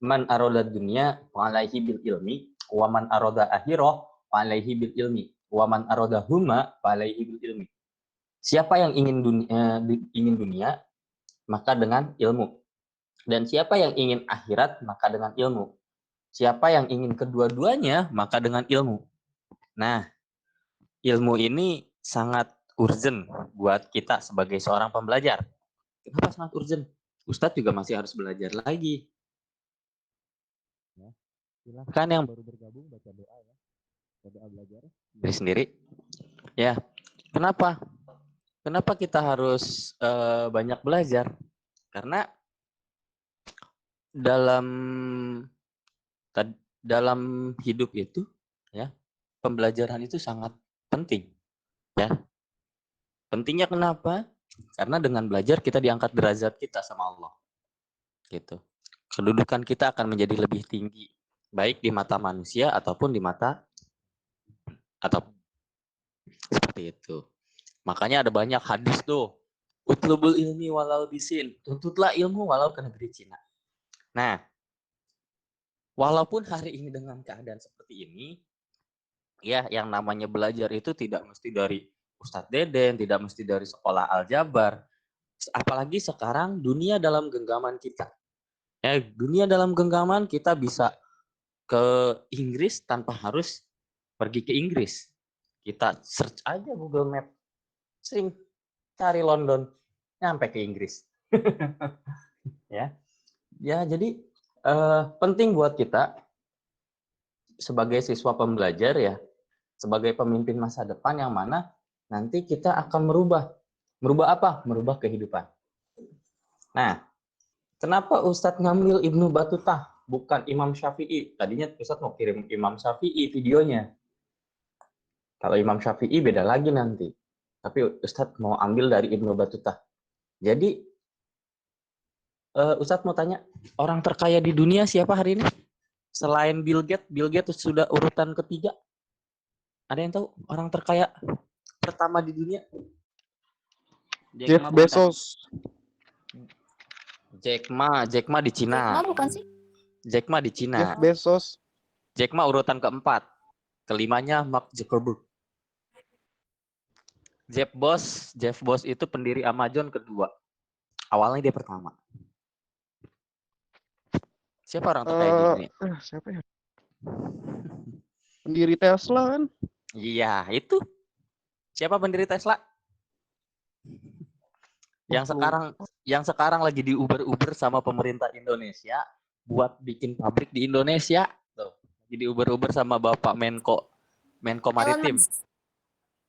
Man aroda dunya wa alaihi bil ilmi wa man aroda akhirah wa alaihi bil ilmi wa man aroda huma wa alaihi bil ilmi. Siapa yang ingin dunia maka dengan ilmu, dan siapa yang ingin akhirat maka dengan ilmu. Siapa yang ingin kedua-duanya maka dengan ilmu. Nah, ilmu ini sangat urgent buat kita sebagai seorang pembelajar. Kenapa sangat urgent? Ustadz juga masih harus belajar lagi. Ya, silahkan yang baru bergabung baca doa ya. Doa belajar diri sendiri. Ya, kenapa? Kenapa kita harus banyak belajar? Karena dalam hidup itu ya, pembelajaran itu sangat penting ya. Pentingnya kenapa? Karena dengan belajar kita diangkat derajat kita sama Allah gitu. Kedudukan kita akan menjadi lebih tinggi baik di mata manusia ataupun di mata atau seperti itu. Makanya ada banyak hadis tuh, utlubul ilmi walau bisin, tuntutlah ilmu walau ke negeri Cina. Nah, walaupun hari ini dengan keadaan seperti ini, ya yang namanya belajar itu tidak mesti dari Ustadz Deden, tidak mesti dari sekolah Aljabar. Apalagi sekarang dunia dalam genggaman kita. Ya, dunia dalam genggaman kita bisa ke Inggris tanpa harus pergi ke Inggris. Kita search aja Google Map, sering cari London, nyampe ke Inggris. ya, jadi penting buat kita sebagai siswa pembelajar ya, sebagai pemimpin masa depan yang mana nanti kita akan merubah apa? Merubah kehidupan. Nah, kenapa Ustadz ngambil Ibnu Battuta bukan Imam Syafi'i? Tadinya Ustadz mau kirim Imam Syafi'i videonya. Kalau Imam Syafi'i beda lagi nanti. Tapi Ustadz mau ambil dari Ibnu Battuta. Jadi Ustadz mau tanya, orang terkaya di dunia siapa hari ini? Selain Bill Gates sudah urutan ketiga. Ada yang tahu orang terkaya pertama di dunia? Jeff Bezos. Jack Ma di Cina. Jack Ma bukan sih? Jack Ma di Cina. Jeff Bezos. Jack Ma urutan keempat. Kelimanya Mark Zuckerberg. Jeff Bezos itu pendiri Amazon kedua. Awalnya dia pertama. Siapa orang terkaya di dunia? Siapa ya? Pendiri Tesla kan? Iya, itu. Siapa pendiri Tesla? Yang sekarang lagi di Uber sama pemerintah Indonesia buat bikin pabrik di Indonesia. Tuh, jadi Uber sama Bapak Menko Maritim.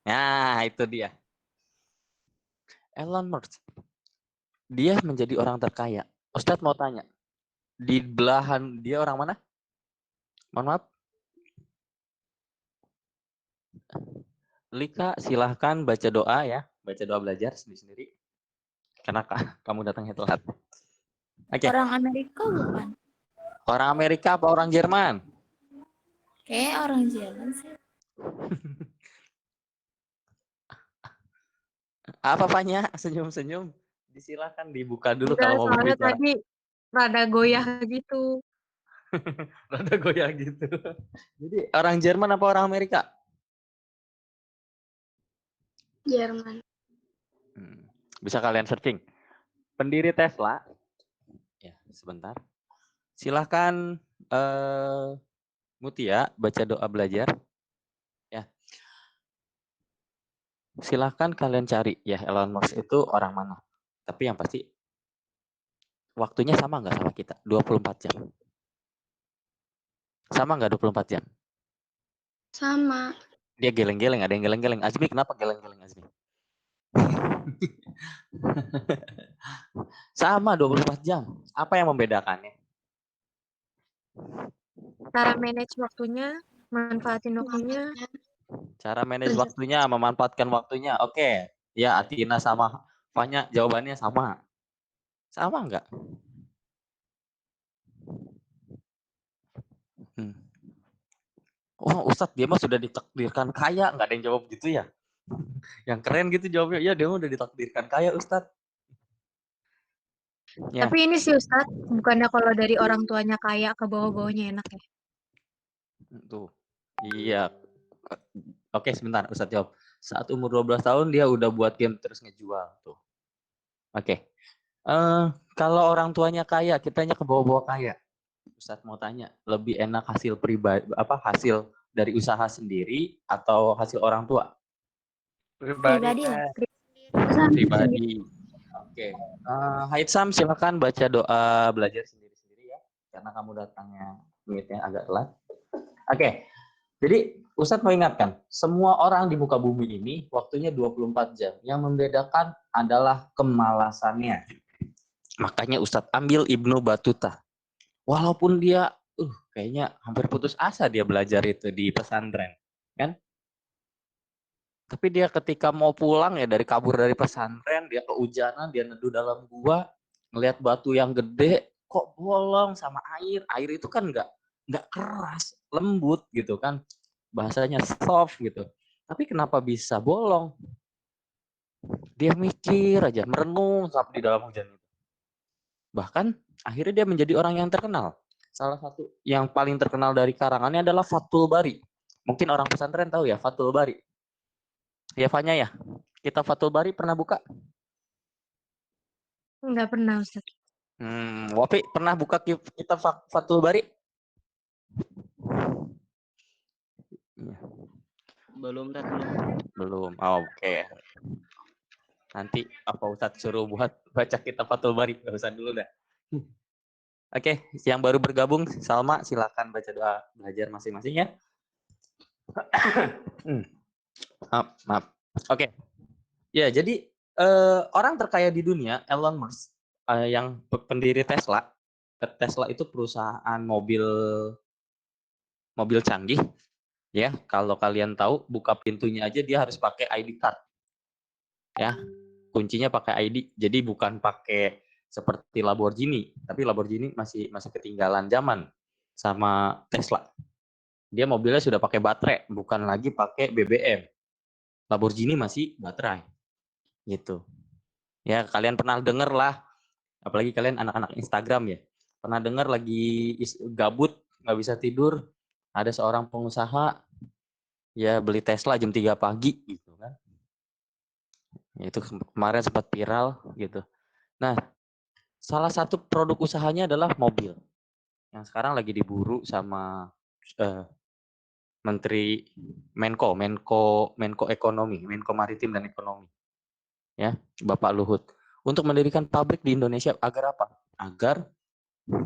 Nah, itu dia. Elon Musk. Dia menjadi orang terkaya. Ustadz mau tanya, di belahan dia orang mana? Mohon maaf. Lika, silahkan baca doa ya. Baca doa belajar sendiri-sendiri. Karena kamu datangnya telat. Okay. Orang Amerika bukan? Orang Amerika apa orang Jerman? Kayak orang Jerman sih. Apa apanya? Senyum-senyum. Silakan dibuka dulu. Enggak, kalau mau soalnya berbicara. tadi rada goyah gitu. Rada goyah gitu. Jadi orang Jerman apa orang Amerika? Jerman. Bisa kalian searching. Pendiri Tesla. Ya, sebentar. Silahkan Mutia baca doa belajar. Ya. Silahkan kalian cari ya Elon Musk itu orang mana. Tapi yang pasti waktunya sama nggak sama kita? 24 jam. Sama nggak 24 jam? Sama. Dia geleng-geleng, ada yang geleng-geleng. Azmi kenapa geleng-geleng Azmi? Sama 24 jam. Apa yang membedakannya? Cara manage waktunya, manfaatin waktunya. Cara manage waktunya, memanfaatkan waktunya. Oke. Ya, Atina sama Fanya jawabannya sama. Sama nggak? Oh, Ustadz dia mah sudah ditakdirkan kaya. Nggak ada yang jawab gitu ya? Yang keren gitu jawabnya. Ya, dia mah udah ditakdirkan kaya, Ustadz. Ya, Tapi ini sih Ustadz, bukannya kalau dari orang tuanya kaya ke bawah-bawahnya enak ya? tuh. Iya. Oke, sebentar Ustadz jawab. Saat umur 12 tahun dia udah buat game terus ngejual tuh. Oke. Kalau orang tuanya kaya, kitanya ke bawah-bawah kaya. Ustadz mau tanya, lebih enak hasil pribadi apa hasil dari usaha sendiri atau hasil orang tua? Pribadi lah. Pribadi. Oke. Haitsam silakan baca doa belajar sendiri-sendiri ya. Karena kamu datangnya menitnya agak telat. Oke. Jadi Ustadz mau ingatkan, semua orang di muka bumi ini waktunya 24 jam. Yang membedakan adalah kemalasannya. Makanya Ustadz ambil Ibnu Batuta. Walaupun dia kayaknya hampir putus asa dia belajar itu di pesantren, kan? Tapi dia ketika mau pulang ya kabur dari pesantren, dia kehujanan, dia neduh dalam gua, ngelihat batu yang gede, kok bolong sama air. Air itu kan nggak keras, lembut gitu kan. Bahasanya soft gitu. Tapi kenapa bisa bolong? Dia mikir aja, merenung di dalam hujan itu. Bahkan akhirnya dia menjadi orang yang terkenal. Salah satu yang paling terkenal dari karangannya adalah Fathul Bari. Mungkin orang pesantren tahu ya Fathul Bari. Ya Fanya ya. Kita Fathul Bari pernah buka? Enggak pernah Ustadz. Wapi pernah buka kita Fathul Bari? Belum, Tat. Belum. Oh, oke. Nanti apa Ustadz suruh buat baca kitab Fathul Bari? Gak usah dulu dah. Oke, yang baru bergabung, Salma silakan baca doa belajar masing-masing ya. Maaf. Oke. Ya, jadi orang terkaya di dunia, Elon Musk, yang pendiri Tesla. Tesla itu perusahaan mobil canggih. Ya, kalau kalian tahu, buka pintunya aja dia harus pakai ID card. Ya, kuncinya pakai ID. Jadi bukan pakai seperti Lamborghini, tapi Lamborghini masih ketinggalan zaman sama Tesla. Dia mobilnya sudah pakai baterai, bukan lagi pakai BBM. Lamborghini masih baterai. Gitu. Ya, kalian pernah denger lah, apalagi kalian anak-anak Instagram ya. Pernah dengar lagi gabut, nggak bisa tidur, ada seorang pengusaha ya beli Tesla jam 3 pagi gitu kan. Itu kemarin sempat viral gitu. Nah, salah satu produk usahanya adalah mobil. Yang sekarang lagi diburu sama Menteri Menko Ekonomi, Menko Maritim dan Ekonomi. Ya, Bapak Luhut. Untuk mendirikan pabrik di Indonesia agar apa? Agar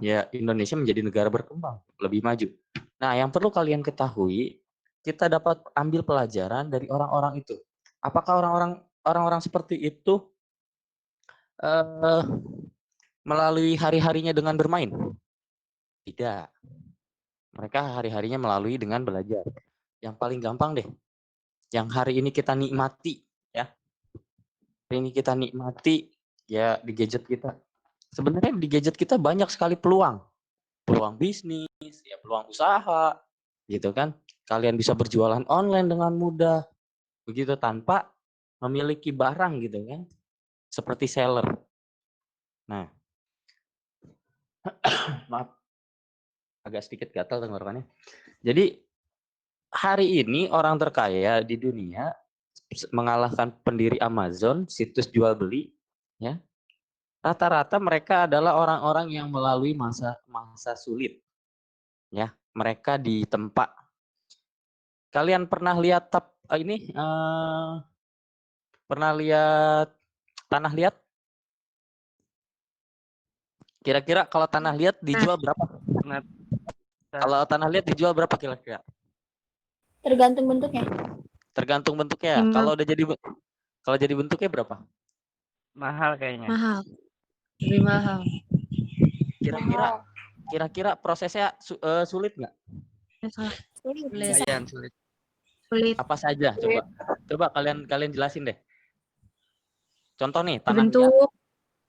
ya Indonesia menjadi negara berkembang, lebih maju. Nah, yang perlu kalian ketahui, kita dapat ambil pelajaran dari orang-orang itu. Apakah orang-orang seperti itu melalui hari-harinya dengan bermain? Tidak. Mereka hari-harinya melalui dengan belajar. Yang paling gampang deh, yang hari ini kita nikmati, ya. Hari ini kita nikmati, ya di gadget kita. Sebenarnya di gadget kita banyak sekali peluang bisnis, ya peluang usaha, gitu kan. Kalian bisa berjualan online dengan mudah, begitu tanpa memiliki barang gitu kan, seperti seller. Nah, maaf, agak sedikit gatal tenggorokannya. Jadi hari ini orang terkaya di dunia mengalahkan pendiri Amazon, situs jual beli, ya. Rata-rata mereka adalah orang-orang yang melalui masa sulit, ya. Mereka di tempat. Kalian pernah lihat pernah lihat tanah liat? Kira-kira kalau tanah liat dijual berapa? Kalau tanah liat dijual berapa kira-kira? Tergantung bentuknya. Tergantung bentuknya. Kalau jadi bentuknya berapa? Mahal kayaknya. Mahal. Lebih mahal. Kira-kira prosesnya sulit nggak? Sulit. Sulit. Apa saja? Coba kalian jelasin deh. Contoh nih,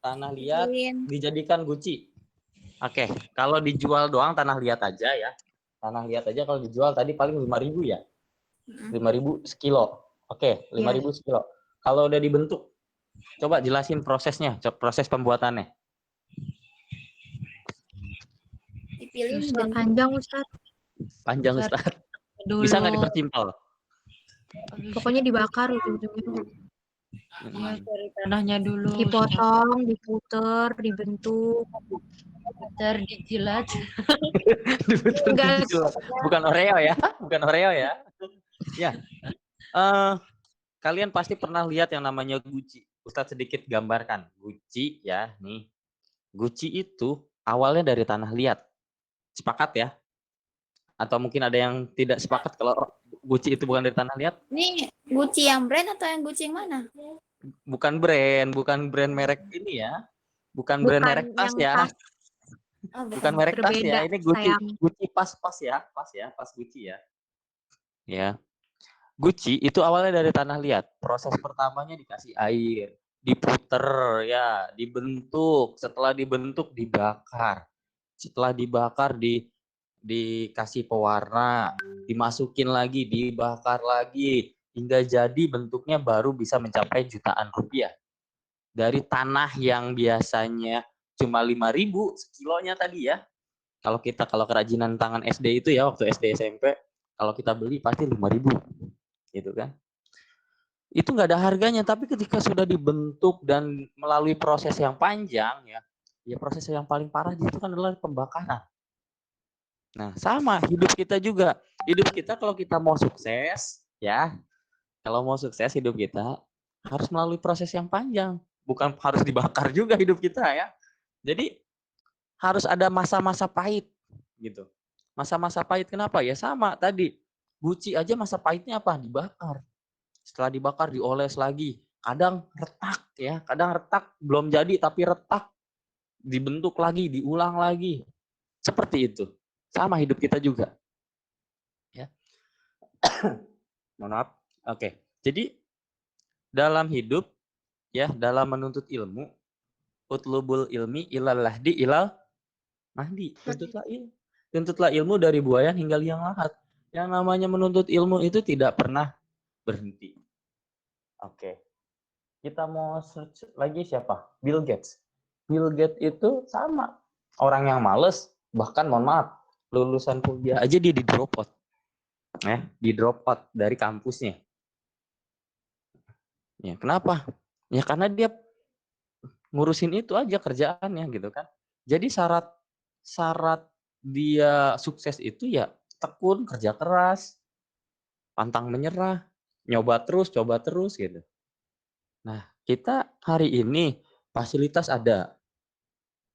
tanah liat dijadikan guci. Oke, kalau dijual doang tanah liat aja ya. Tanah liat aja kalau dijual tadi paling 5.000 ya. 5.000 sekilo. Oke, 5.000 sekilo. Kalau udah dibentuk, coba jelasin prosesnya, proses pembuatannya. dipilih Susah, dan panjang Ustaz. Panjang Ustaz, Ustaz. dulu. Bisa nggak dipersimpel? Pokoknya dibakar ujung-ujungnya. Ya, dari tanahnya dulu. Dipotong, diputer, dibentuk. Putar, dijilat. Diputer Enggak. dijual. Bukan Oreo ya, bukan Oreo ya. Ya, kalian pasti pernah lihat yang namanya Gucci. Ustadz sedikit gambarkan. Gucci ya, nih. Gucci itu awalnya dari tanah liat. Sepakat ya? Atau mungkin ada yang tidak sepakat kalau Gucci itu bukan dari tanah liat? ini Gucci yang brand atau yang Gucci yang mana? Bukan brand merek ini ya. Bukan brand Bukan merek tas yang ya. tas, Oh, Bukan merek tas berbeda, ya. Ini Gucci, sayang. Gucci pas ya, pas Gucci ya. Ya. Gucci itu awalnya dari tanah liat. Proses pertamanya dikasih air, diputer ya, dibentuk. Setelah dibentuk dibakar. Setelah dibakar dikasih pewarna, dimasukin lagi, dibakar lagi hingga jadi bentuknya baru bisa mencapai jutaan rupiah. Dari tanah yang biasanya cuma 5.000 sekilonya tadi ya. Kalau kerajinan tangan SD itu ya waktu SD SMP, kalau kita beli pasti 5.000 gitu kan. Itu nggak ada harganya, tapi ketika sudah dibentuk dan melalui proses yang panjang ya proses yang paling parah itu kan adalah pembakaran. Nah, sama hidup kita juga. Hidup kita kalau kita mau sukses, ya, kalau mau sukses hidup kita harus melalui proses yang panjang. Bukan harus dibakar juga hidup kita ya. Jadi harus ada masa-masa pahit gitu. Masa-masa pahit kenapa? Ya sama tadi. Gucci aja masa pahitnya apa? Dibakar. Setelah dibakar dioles lagi. Kadang retak ya, kadang retak belum jadi tapi retak. Dibentuk lagi, diulang lagi. Seperti itu. Sama hidup kita juga. Ya. Mohon maaf. Oke. Jadi dalam hidup ya, dalam menuntut ilmu, utlubul ilmi ilal lahdi ilal mahdi. Tuntutlah ilmu dari buayan hingga liang lahat. Yang namanya menuntut ilmu itu tidak pernah berhenti. Oke. Kita mau search lagi siapa? Bill Gates. Bill Gates itu sama. Orang yang males, bahkan mohon maaf, lulusan kuliah aja dia di drop out. Di drop out dari kampusnya. Ya, kenapa? Ya karena dia ngurusin itu aja kerjaannya gitu kan. Jadi syarat dia sukses itu ya tekun, kerja keras, pantang menyerah, coba terus gitu. Nah, kita hari ini fasilitas ada.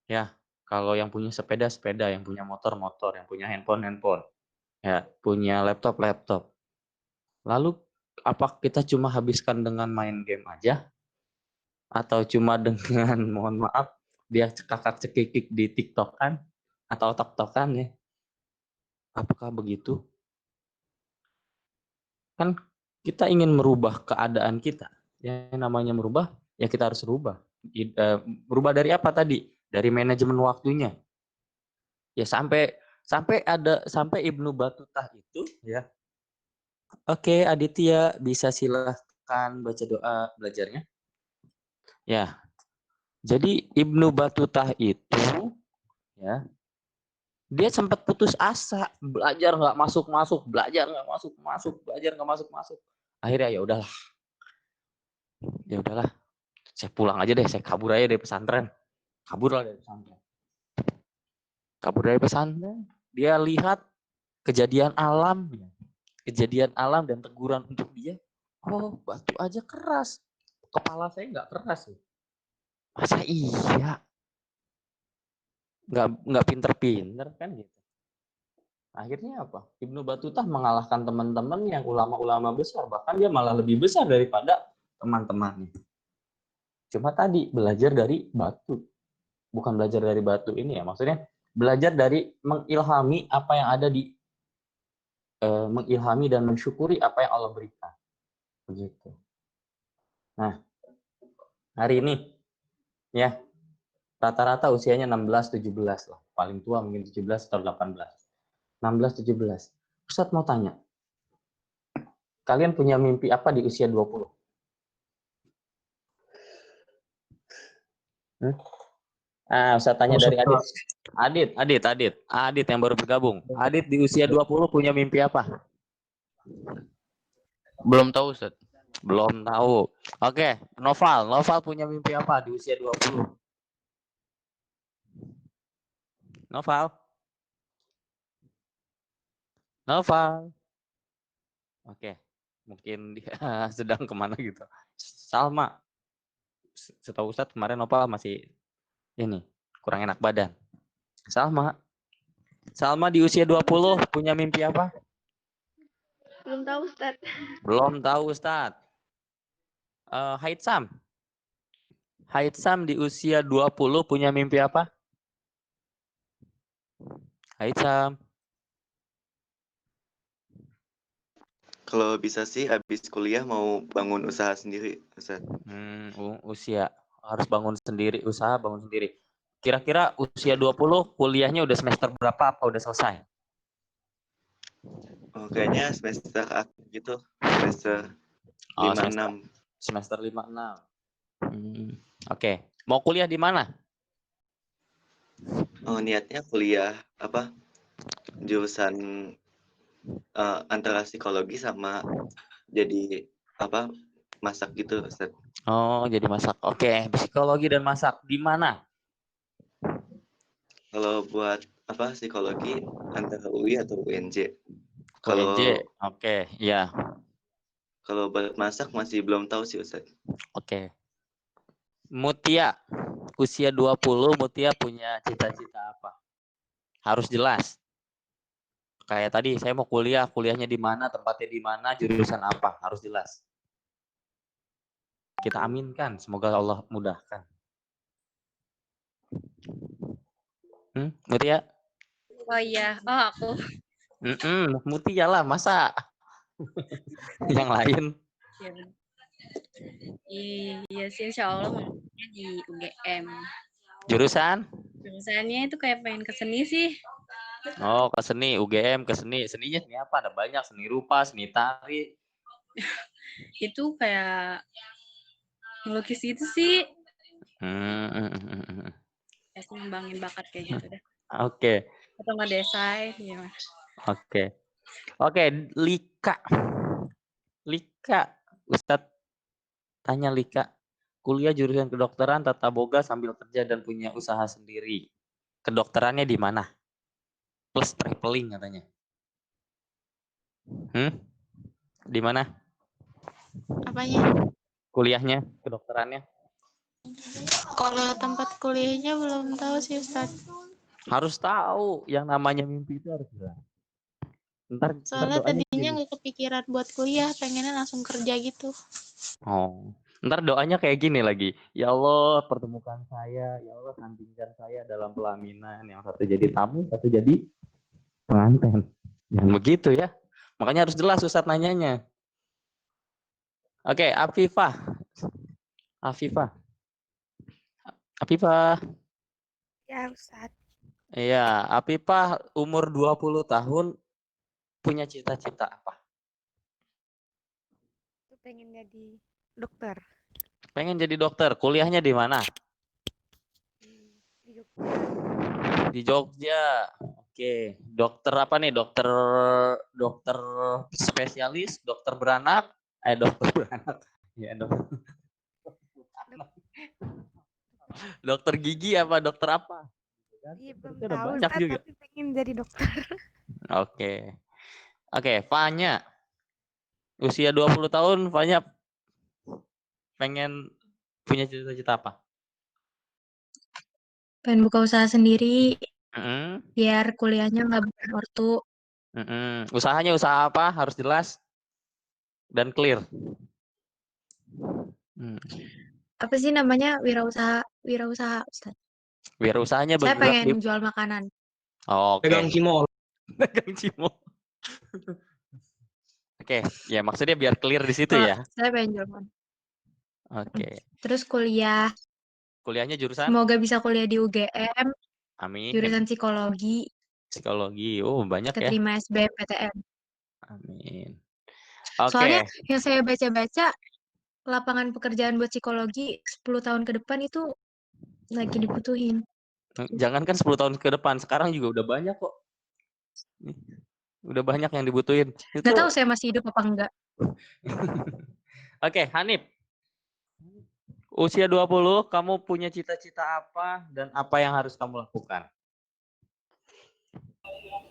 Ya, kalau yang punya sepeda, yang punya motor, yang punya handphone, ya, punya laptop. Lalu apa kita cuma habiskan dengan main game aja? Atau cuma dengan mohon maaf dia cekakak cekikik di TikTok kan atau tok-tokan ya? Apakah begitu? Kan kita ingin merubah keadaan kita. Yang namanya merubah, ya kita harus rubah. Berubah dari apa tadi? Dari manajemen waktunya. Ya sampai Ibnu Batutah itu ya. Oke, Aditya bisa silahkan baca doa belajarnya. Ya. Jadi Ibnu Batutah itu ya, dia sempat putus asa, belajar nggak masuk, belajar nggak masuk. Akhirnya ya udahlah, saya pulang aja deh, saya kabur aja dari pesantren. Kabur dari pesantren. Dia lihat kejadian alam dan teguran untuk dia. Oh, batu aja keras. Kepala saya nggak keras. Masa iya? Nggak pinter-pinter kan gitu. Akhirnya apa? Ibnu Batutah mengalahkan teman-teman yang ulama-ulama besar. Bahkan dia malah lebih besar daripada teman-temannya. Cuma tadi belajar dari batu. Bukan belajar dari batu ini ya. Maksudnya belajar dari mengilhami apa yang ada di mengilhami dan mensyukuri apa yang Allah berikan. Begitu. Nah, hari ini ya rata-rata usianya 16-17 lah. Paling tua mungkin 17 atau 18. 16-17. Ustadz mau tanya. Kalian punya mimpi apa di usia 20? Ustaz tanya dari Adit. Adit yang baru bergabung. Adit di usia 20 punya mimpi apa? Belum tahu, Ustaz. Belum tahu. Oke, Noval punya mimpi apa di usia 20? Noval. Oke, mungkin dia sedang kemana gitu. Salma. Setahu Ustaz kemarin Noval masih ini, kurang enak badan. Salma di usia 20 punya mimpi apa? Belum tahu, Ustaz. Belum tahu, Ustaz. Haitsam di usia 20 punya mimpi apa? Haitsam. Kalau bisa sih habis kuliah mau bangun usaha sendiri, Ustaz. Usia harus bangun sendiri, usaha bangun sendiri. Kira-kira usia 20 kuliahnya udah semester berapa apa udah selesai? Oh, kayaknya semester akhir gitu, semester 5-6. Semester 5-6. Oke. Mau kuliah di mana? Oh, niatnya kuliah apa? Jurusan antara psikologi sama jadi apa? Masak gitu, Ustaz. Oh, jadi masak. Oke, psikologi dan masak di mana? Kalau buat apa psikologi antara UI atau UNJ. UNJ. Oke, ya. Kalau buat masak masih belum tahu sih, Ustaz. Oke. Mutia, usia 20 Mutia punya cita-cita apa? Harus jelas. Kayak tadi saya mau kuliah, kuliahnya di mana, tempatnya di mana, jurusan apa, harus jelas. Kita aminkan, semoga Allah mudahkan. Mutia? Oh iya, aku. Mutia lah, masa yang lain? Iya sih, insya Allah maunya di UGM. Jurusannya itu kayak pengen ke seni sih. Oh, ke seni, UGM, ke seni. Seninya seni apa? Ada banyak, seni rupa, seni tari. Itu kayak melukis itu sih. Kayak ngembangin bakat kayak gitu deh. Oke. Atau ngedesain gimana. Oke, Lika. Ustadz tanya Lika. Kuliah jurusan kedokteran, tata boga sambil kerja dan punya usaha sendiri. Kedokterannya di mana? Plus traveling katanya. Di mana? Apanya? Kuliahnya, kedokterannya. Kalau tempat kuliahnya belum tahu sih, Ustaz. Harus tahu, yang namanya mimpi itu harus jelas. Soalnya tadinya nggak kepikiran buat kuliah, pengennya langsung kerja gitu. Oh, ntar doanya kayak gini lagi. Ya Allah, pertemukan saya. Ya Allah, sandingkan saya dalam pelaminan. Yang satu jadi tamu, satu jadi pengantin. Jangan begitu ya. Makanya harus jelas Ustadz nanyanya. Oke, Afifah. Ya, Ustaz. Iya, Afifah umur 20 tahun punya cita-cita apa? Pengen jadi dokter. Pengen jadi dokter. Kuliahnya di mana? Di Jogja. Di Jogja. Oke. Dokter apa nih? Dokter spesialis, dokter beranak. Dokter beranak. Ya, dokter gigi apa dokter apa? Iya, belum tahu, Ustaz, tapi pengen jadi dokter. Oke, Fanya. Usia 20 tahun, Fanya pengen punya cita-cita apa? Pengen buka usaha sendiri, biar kuliahnya nggak beban ortu. Usahanya usaha apa? Harus jelas dan clear. Apa sih namanya wirausaha, Ustaz? Wirausahanya Saya pengen jual makanan. Oke. Dagang cimol. Oke, ya maksudnya biar clear di situ ya. Saya pengen jual makanan. Oke. Terus kuliah. Kuliahnya jurusan? Semoga bisa kuliah di UGM. Amin. Jurusan psikologi. Psikologi. Oh, banyak ya. Keterima SBMPTN. Amin. Soalnya yang saya baca-baca, lapangan pekerjaan buat psikologi 10 tahun ke depan itu lagi dibutuhin. Jangankan 10 tahun ke depan, sekarang juga udah banyak kok. Nih, udah banyak yang dibutuhin. Itu Nggak tahu saya masih hidup apa enggak. Oke, Hanif. Usia 20, kamu punya cita-cita apa dan apa yang harus kamu lakukan?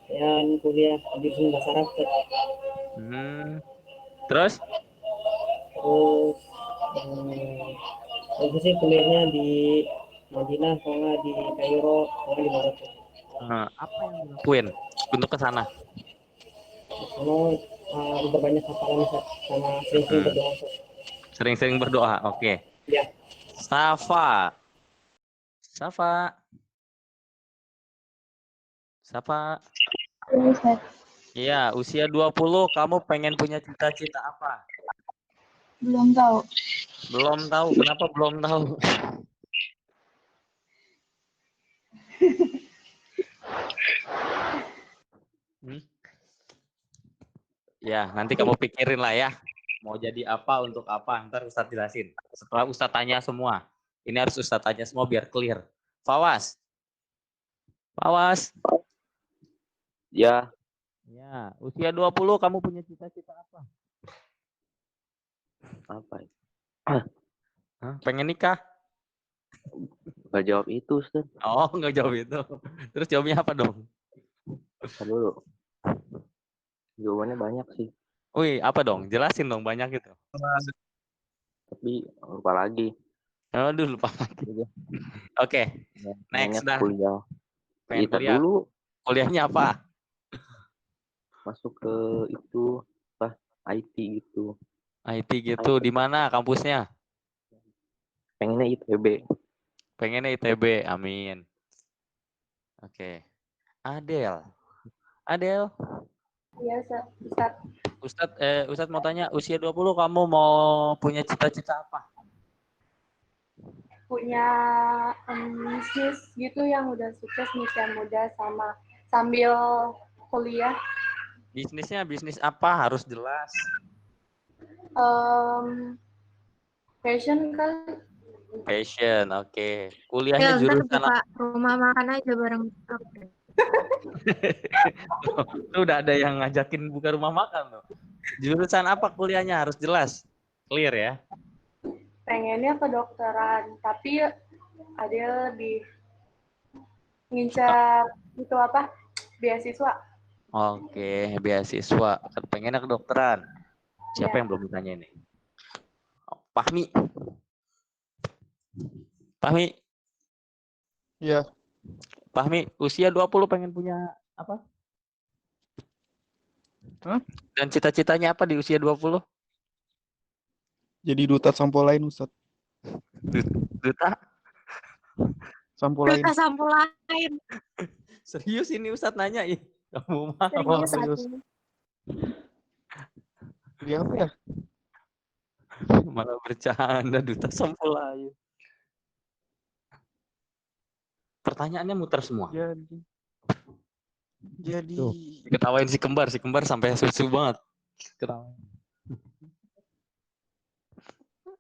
Ya, kuliah di bahasa Arab. Terus? Terus aku sih kuliahnya di Madinah, kalau nggak di Kairo, kalau di Maroko. Apa yang dilakuin untuk ke sana? Kalau memperbanyak hafalan Ustaz, sama sering-sering berdoa Ustaz. Sering-sering berdoa. Oke. Ya. Safa. Iya, usia 20 kamu pengen punya cita-cita apa? Belum tahu. Belum tahu. Kenapa belum tahu? Ya, nanti kamu pikirin lah ya. Mau jadi apa, untuk apa, ntar Ustadz jelasin. Setelah Ustadz tanya semua. Ini harus Ustadz tanya semua biar clear. Fawas. Ya, Ya, usia 20 kamu punya cita-cita apa? apa ya? Pengen nikah? Gak jawab itu, Ustaz. Oh, nggak jawab itu. Terus jawabnya apa dong? Ntar dulu. Jawabannya banyak sih, Wih, apa dong? Jelasin dong, banyak itu. tapi lupa lagi. Aduh, lupa lagi. Oke, next dah. Kuliah. Pengen Ntar kuliah. dulu Kuliahnya apa? masuk ke itu apa IT gitu. IT gitu. Di mana kampusnya? Pengennya ITB. Pengennya ITB. Amin. Oke. Adel. Iya, Ustaz. Ustadz mau tanya, usia 20 kamu mau punya cita-cita apa? Punya bisnis gitu yang udah sukses, nikah muda sama sambil kuliah. Bisnisnya bisnis apa? Harus jelas. Fashion kan. Fashion, oke. Ya, Kuliahnya ntar jurusan buka rumah makan aja bareng aku. Lu udah ada yang ngajakin buka rumah makan loh. Jurusan apa kuliahnya harus jelas. Clear ya. Pengennya kedokteran, tapi ada lebih ngincar itu apa? Beasiswa. Oke, beasiswa. Pengennya kedokteran. Siapa Ya. yang belum ditanya ini? Fahmi. Iya. Fahmi, usia 20 pengen punya apa? Hah? Dan cita-citanya apa di usia 20? Jadi duta sampo lain Ustaz. Duta? Sampo lain. Duta sampo lain. Serius ini Ustadz nanya ih. Kamu mau? Serius. Iya apa ya? Malah bercanda, duta sampo lain. Pertanyaannya muter semua. Jadi Tuh, ketawain si kembar sampai susu banget. Ketawain.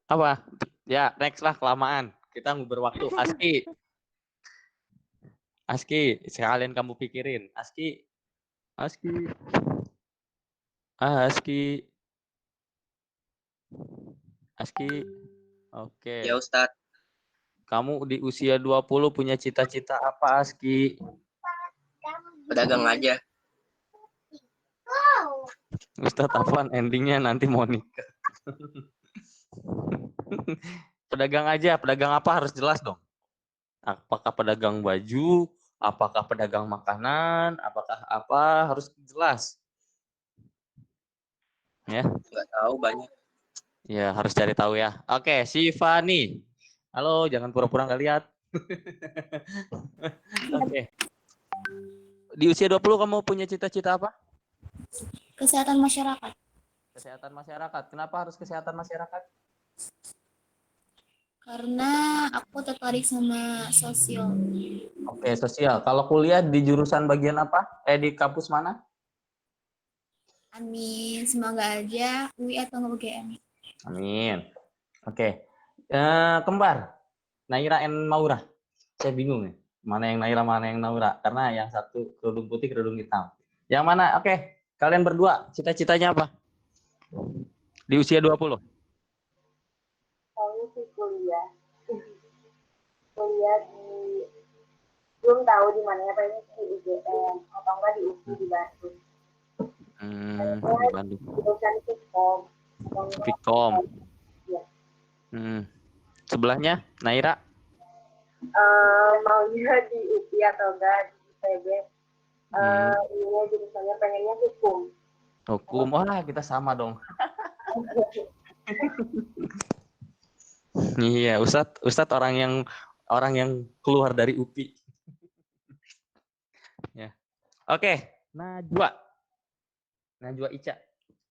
Apa? Ya, next lah, kelamaan. Kita nguber waktu. Aski, sekalian kamu pikirin. Aski. Oke. Ya, Ustadz. Kamu di usia 20 punya cita-cita apa, Aski? Pedagang aja. Ustadz Afwan endingnya nanti mau nikah. Pedagang aja, pedagang apa harus jelas dong. Apakah pedagang baju, apakah pedagang makanan, apakah apa harus jelas. Ya. Nggak tahu banyak. Ya, harus cari tahu ya. Oke, si Fani. Halo, jangan pura-pura nggak lihat. Oke. Di usia 20 kamu punya cita-cita apa? Kesehatan masyarakat. Kesehatan masyarakat. Kenapa harus kesehatan masyarakat? Karena aku tertarik sama sosial. Oke, sosial. Kalau kuliah di jurusan bagian apa? Di kampus mana? Amin. Semoga aja UI atau UGM. Amin. Oke. Kembar. Naira and Maura. Saya bingung nih. Mana yang Naira, mana yang Naura. Karena yang satu kerudung putih, kerudung hitam. Yang mana? Oke, kalian berdua cita-citanya apa? Di usia 20. Saya sih kuliah. Kuliah di belum tahu di mana ya, pengen di UGM atau enggak di UPI di Bandung. Di Bandung. Jurusan Fikom. Atau enggak, Fikom. ya. Sebelahnya, Naira. Maunya di UPI atau enggak di ITB. Ininya jurusannya pengennya hukum. Hukum. Wah, kita sama dong. Iya, Ustadz orang yang keluar dari UPI. Ya. Oke, Najwa Ica.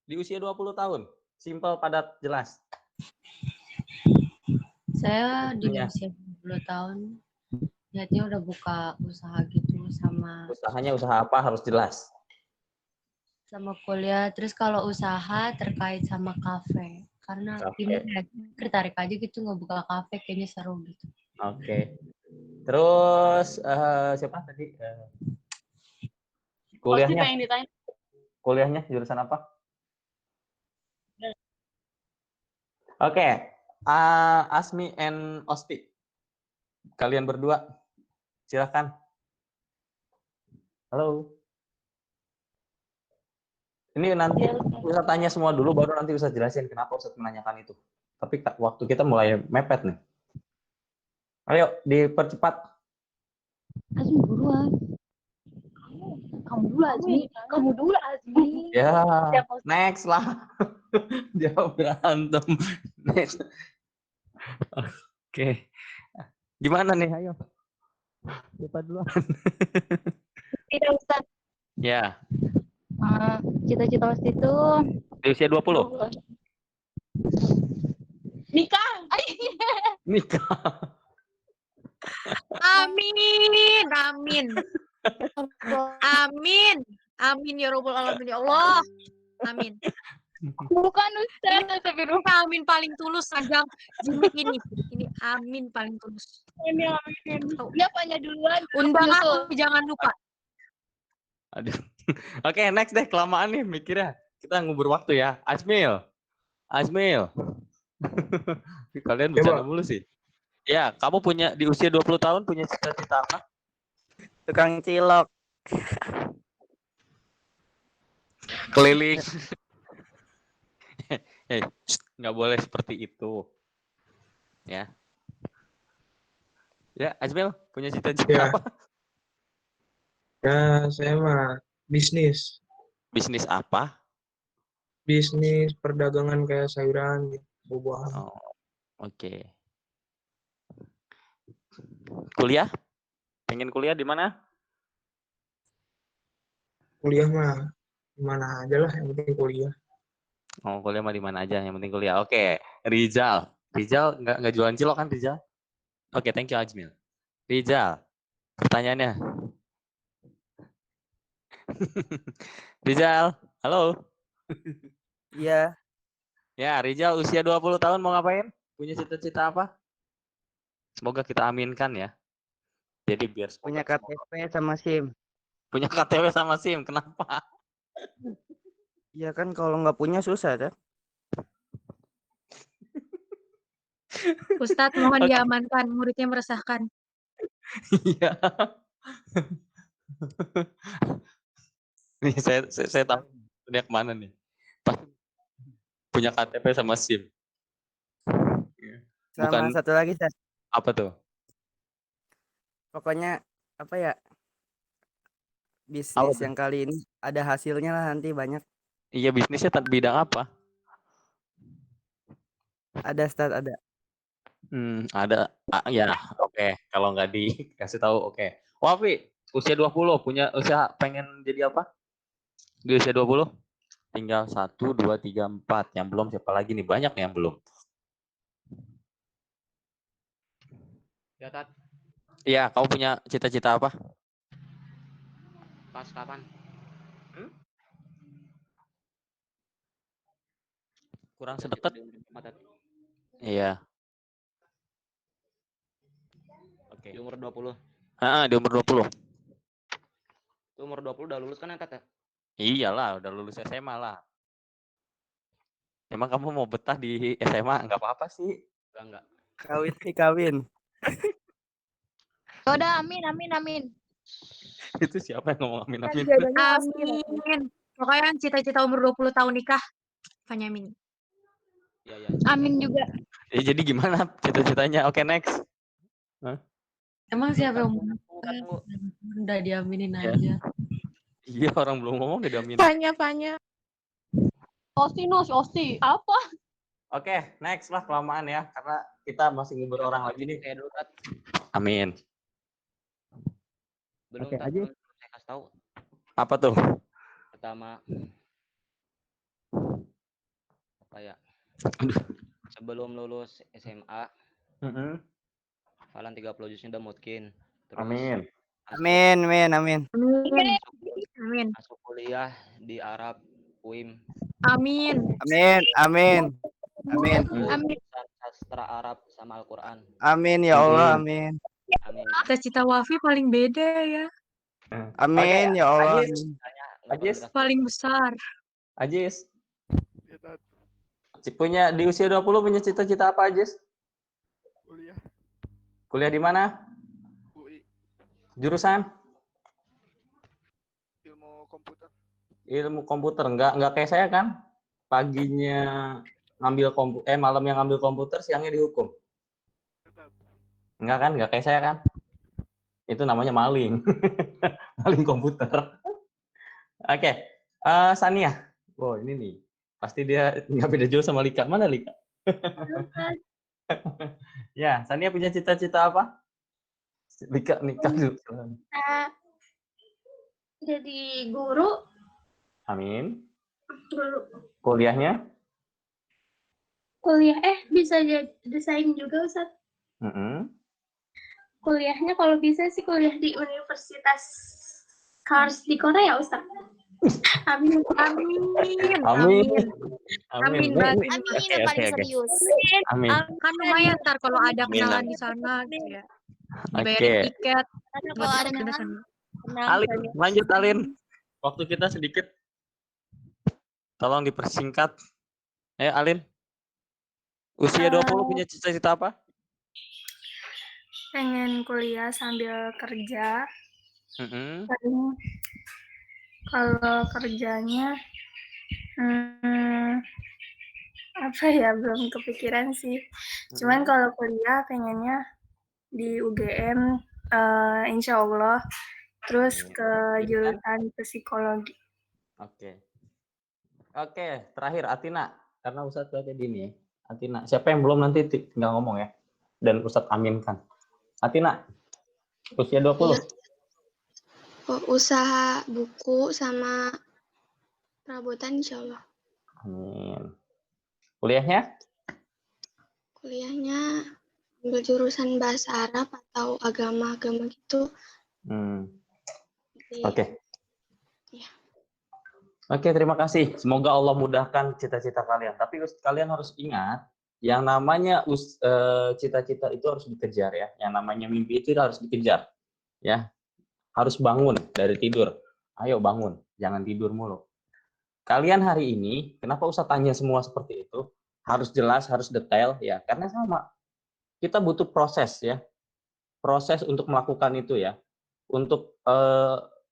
Di usia 20 tahun. Simpel, padat, jelas. Saya di Iya. usia 20 tahun niatnya udah buka usaha gitu Usahanya usaha apa harus jelas. sama kuliah. Terus kalau usaha terkait sama kafe. Karena Kafe. gimana ya, tertarik aja gitu ngebuka kafe, kayaknya seru gitu. Oke. Terus siapa tadi? Kuliahnya jurusan apa? Oke. Asmi and Osti. Kalian berdua silakan. Halo. Ini nanti Ustaz tanya semua dulu, baru nanti Ustaz jelasin kenapa Ustaz menanyakan itu. Tapi waktu kita mulai mepet nih. Ayo, dipercepat. Azmi buruan. Kamu dulu Azmi. Ya, next lah. Jawab berantem. Next. Oke. Gimana nih, ayo. Siapa duluan? Tidak Ustaz. Ya, Cita-cita Ustaz itu di usia 20. nikah. Amin. Amin ya robbal alamin ya Allah. Amin. Bukan Ustaz, tapi Amin paling tulus sajang jimik ini. Ini amin paling tulus. ini amin. Dia tanya duluan. Undang aku jangan lupa. Aduh. Oke, next deh, kelamaan nih mikirnya. Kita ngubur waktu ya. Asmil. Kalian bercanda mulu sih. Ya, kamu punya di usia 20 tahun punya cita-cita apa? Tukang cilok. Keliling. Nggak boleh seperti itu. Ya. Ya, Asmil punya cita-cita Ya. apa? Ya, saya mah bisnis. Bisnis apa? Bisnis perdagangan kayak sayuran, buah-buahan. Oh, oke. Kuliah? Pengen kuliah di mana? Kuliah mah gimana aja lah, yang penting kuliah. Oh, kuliah mah di mana aja, yang penting kuliah. Oke, Rizal nggak jualan cilok kan Rizal? Oke, thank you Ajmil. Rizal, pertanyaannya. Rizal, halo. Iya. Ya, Rizal usia 20 tahun mau ngapain? Punya cita-cita apa? Semoga kita aminkan ya. Jadi biar Punya KTP sama SIM. punya KTP sama SIM. Kenapa? Iya kan kalau nggak punya susah kan? Ustadz mohon diamankan, muridnya meresahkan. Iya. Nih saya tahu dia kemana nih. Pasti punya KTP sama SIM. Sama Bukan satu lagi, Sas. apa tuh? Pokoknya apa ya? Bisnis yang kali ini ada hasilnya lah nanti banyak. Iya, bisnisnya bidang apa? Ada start ada. Ada. Ya, oke. Kalau nggak dikasih tahu, oke. Wafi, usia 20 punya usaha pengen jadi apa? Di usia 20? Tinggal 1, 2, 3, 4. Yang belum siapa lagi nih? Banyak yang belum. Ya, Tat. Iya, kamu punya cita-cita apa? Pas kapan? Kurang sedekat. Iya. Oke. Di umur 20. Di umur 20. Itu umur 20 udah lulus kan ya, Tat ya? Iyalah, udah lulus SMA lah. Emang kamu mau betah di SMA? Nggak apa-apa sih. Enggak. Kawin nih, kawin. Yaudah, amin. Itu siapa yang ngomong amin amin? Amin. Pokoknya cita-cita umur 20 tahun nikah. Fanyamin. Iya. Amin juga. Jadi gimana cita-citanya? Oke, next. Emang siapa yang mau Tunggu. udah diaminin Ya. aja. Iya, orang belum ngomong udah diamin. Fanya. Osi. Apa? Oke, next lah, kelamaan ya. Karena kita masih ngibur orang lagi nih. Kayak dulu, Tat. Amin. Belum, Oke, Tat. aja. Belum saya kasih tahu. Apa tuh? Pertama, apa ya? Aduh. Sebelum lulus SMA, hafalan 30 juznya udah mungkin. Terus Amin. Amin. masuk kuliah di Arab, UIM. Amin. Jurusan sastra Arab sama Al-Quran. Amin ya Allah, amin. Amin. Cita-cita Wafi paling beda ya. Amin Oke, ya Allah. Ajis. Ajis. Paling besar. Ajis. Punya di usia 20 punya cita-cita apa, Ajis? Kuliah. Kuliah di mana? UI. Jurusan? Ilmu komputer. Ilmu komputer. Enggak kayak saya kan? Paginya ngambil malamnya ngambil komputer, siangnya dihukum. Enggak kan? Enggak kayak saya kan? Itu namanya maling. Maling komputer. Oke. Sania. Wow, ini nih. Pasti dia nggak beda jauh sama Lika. Mana Lika? Ya, Sania punya cita-cita apa? Lika nikah dulu. Jadi guru. Amin. Guru. Kuliahnya? Kuliah bisa jadi desain juga, Ustaz. Kuliahnya kalau bisa sih kuliah di Universitas Kars di Korea, Ustaz. Amin. Oke. Serius. Amin. Kan lumayan ntar kalau ada kenalan di sana gitu ya. Dibayarin tiket. Kalau ada kenalan. Alin, lanjut Alin. Waktu kita sedikit. Tolong dipersingkat. Alin. Usia 20 punya cita-cita apa? Pengen kuliah sambil kerja. Kalau kerjanya apa ya, belum kepikiran sih. Cuman kalau kuliah pengennya di UGM, insya Allah, terus ke jurusan psikologi. Oke, terakhir Atina, karena Ustadz lihat gini ya. Atina, siapa yang belum nanti tinggal ngomong ya, dan Ustadz aminkan. Atina, usia 20. Usaha buku sama perabotan insya Allah. Amin. Kuliahnya? Kuliahnya ambil jurusan bahasa Arab atau agama-agama gitu. Oke. Ya. Oke, terima kasih. Semoga Allah mudahkan cita-cita kalian. Tapi kalian harus ingat, yang namanya cita-cita itu harus dikejar ya. Yang namanya mimpi itu harus dikejar. Ya. Harus bangun dari tidur. Ayo bangun, jangan tidur mulu. Kalian hari ini, kenapa Ustadz tanya semua seperti itu? Harus jelas, harus detail ya. Karena sama. Kita butuh proses ya. Proses untuk melakukan itu ya. Untuk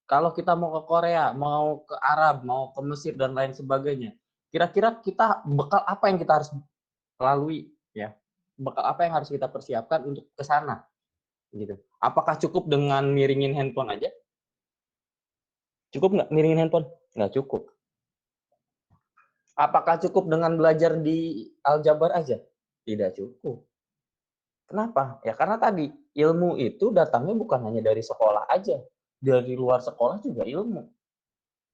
kalau kita mau ke Korea, mau ke Arab, mau ke Mesir dan lain sebagainya, kira-kira kita bekal apa yang kita harus lalui ya? Bekal apa yang harus kita persiapkan untuk ke sana? Gitu. Apakah cukup dengan miringin handphone aja? Cukup nggak miringin handphone? Nggak cukup. Apakah cukup dengan belajar di Aljabar aja? Tidak cukup. Kenapa? Ya karena tadi ilmu itu datangnya bukan hanya dari sekolah aja, dari luar sekolah juga ilmu.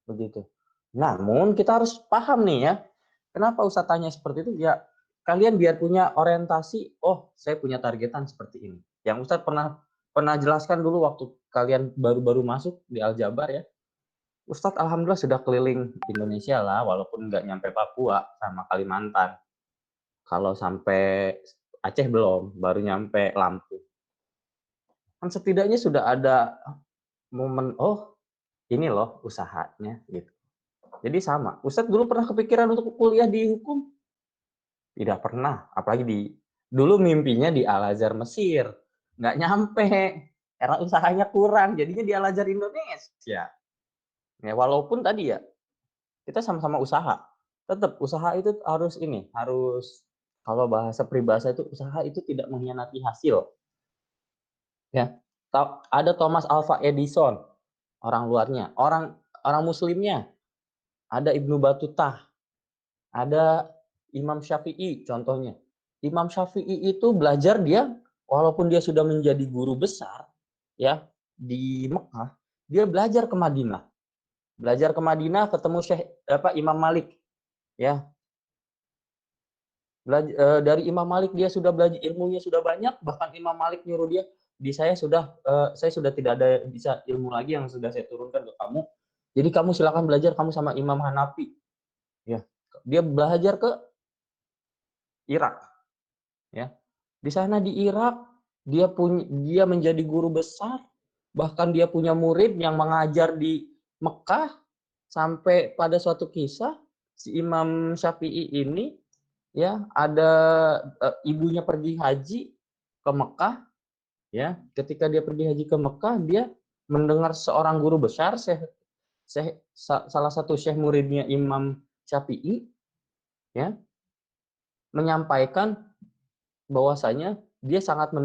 Begitu. Namun kita harus paham nih ya, kenapa Ustadz tanya seperti itu? Ya kalian biar punya orientasi, oh saya punya targetan seperti ini. Yang Ustadz pernah jelaskan dulu waktu kalian baru-baru masuk di Aljabar ya. Ustadz alhamdulillah sudah keliling Indonesia lah, walaupun nggak nyampe Papua sama Kalimantan. Kalau sampai Aceh belum, baru nyampe Lampung. Kan setidaknya sudah ada momen, oh ini loh usahanya gitu. Jadi sama, Ustadz dulu pernah kepikiran untuk kuliah di hukum? Tidak pernah, apalagi dulu mimpinya di Al-Azhar Mesir, nggak nyampe, karena usahanya kurang, jadinya di Al-Azhar Indonesia. Ya, walaupun tadi ya, kita sama-sama usaha, tetap usaha itu harus kalau bahasa peribahasa itu usaha itu tidak mengkhianati hasil. Ya, ada Thomas Alva Edison, orang luarnya, orang muslimnya, ada Ibnu Battuta, ada Imam Syafi'i contohnya. Imam Syafi'i itu belajar walaupun dia sudah menjadi guru besar ya di Mekah, dia belajar ke Madinah. Belajar ke Madinah ketemu Imam Malik ya. Dari Imam Malik dia sudah belajar, ilmunya sudah banyak, bahkan Imam Malik nyuruh dia, saya sudah tidak ada bisa ilmu lagi yang sudah saya turunkan ke kamu. Jadi kamu silakan belajar kamu sama Imam Hanafi. Ya. Dia belajar ke Irak. Ya. Di sana di Irak dia menjadi guru besar, bahkan dia punya murid yang mengajar di Mekah, sampai pada suatu kisah si Imam Syafi'i ini ya ada ibunya pergi haji ke Mekah ya. Ketika dia pergi haji ke Mekah, dia mendengar seorang guru besar salah satu syekh muridnya Imam Syafi'i ya menyampaikan bahwasanya dia sangat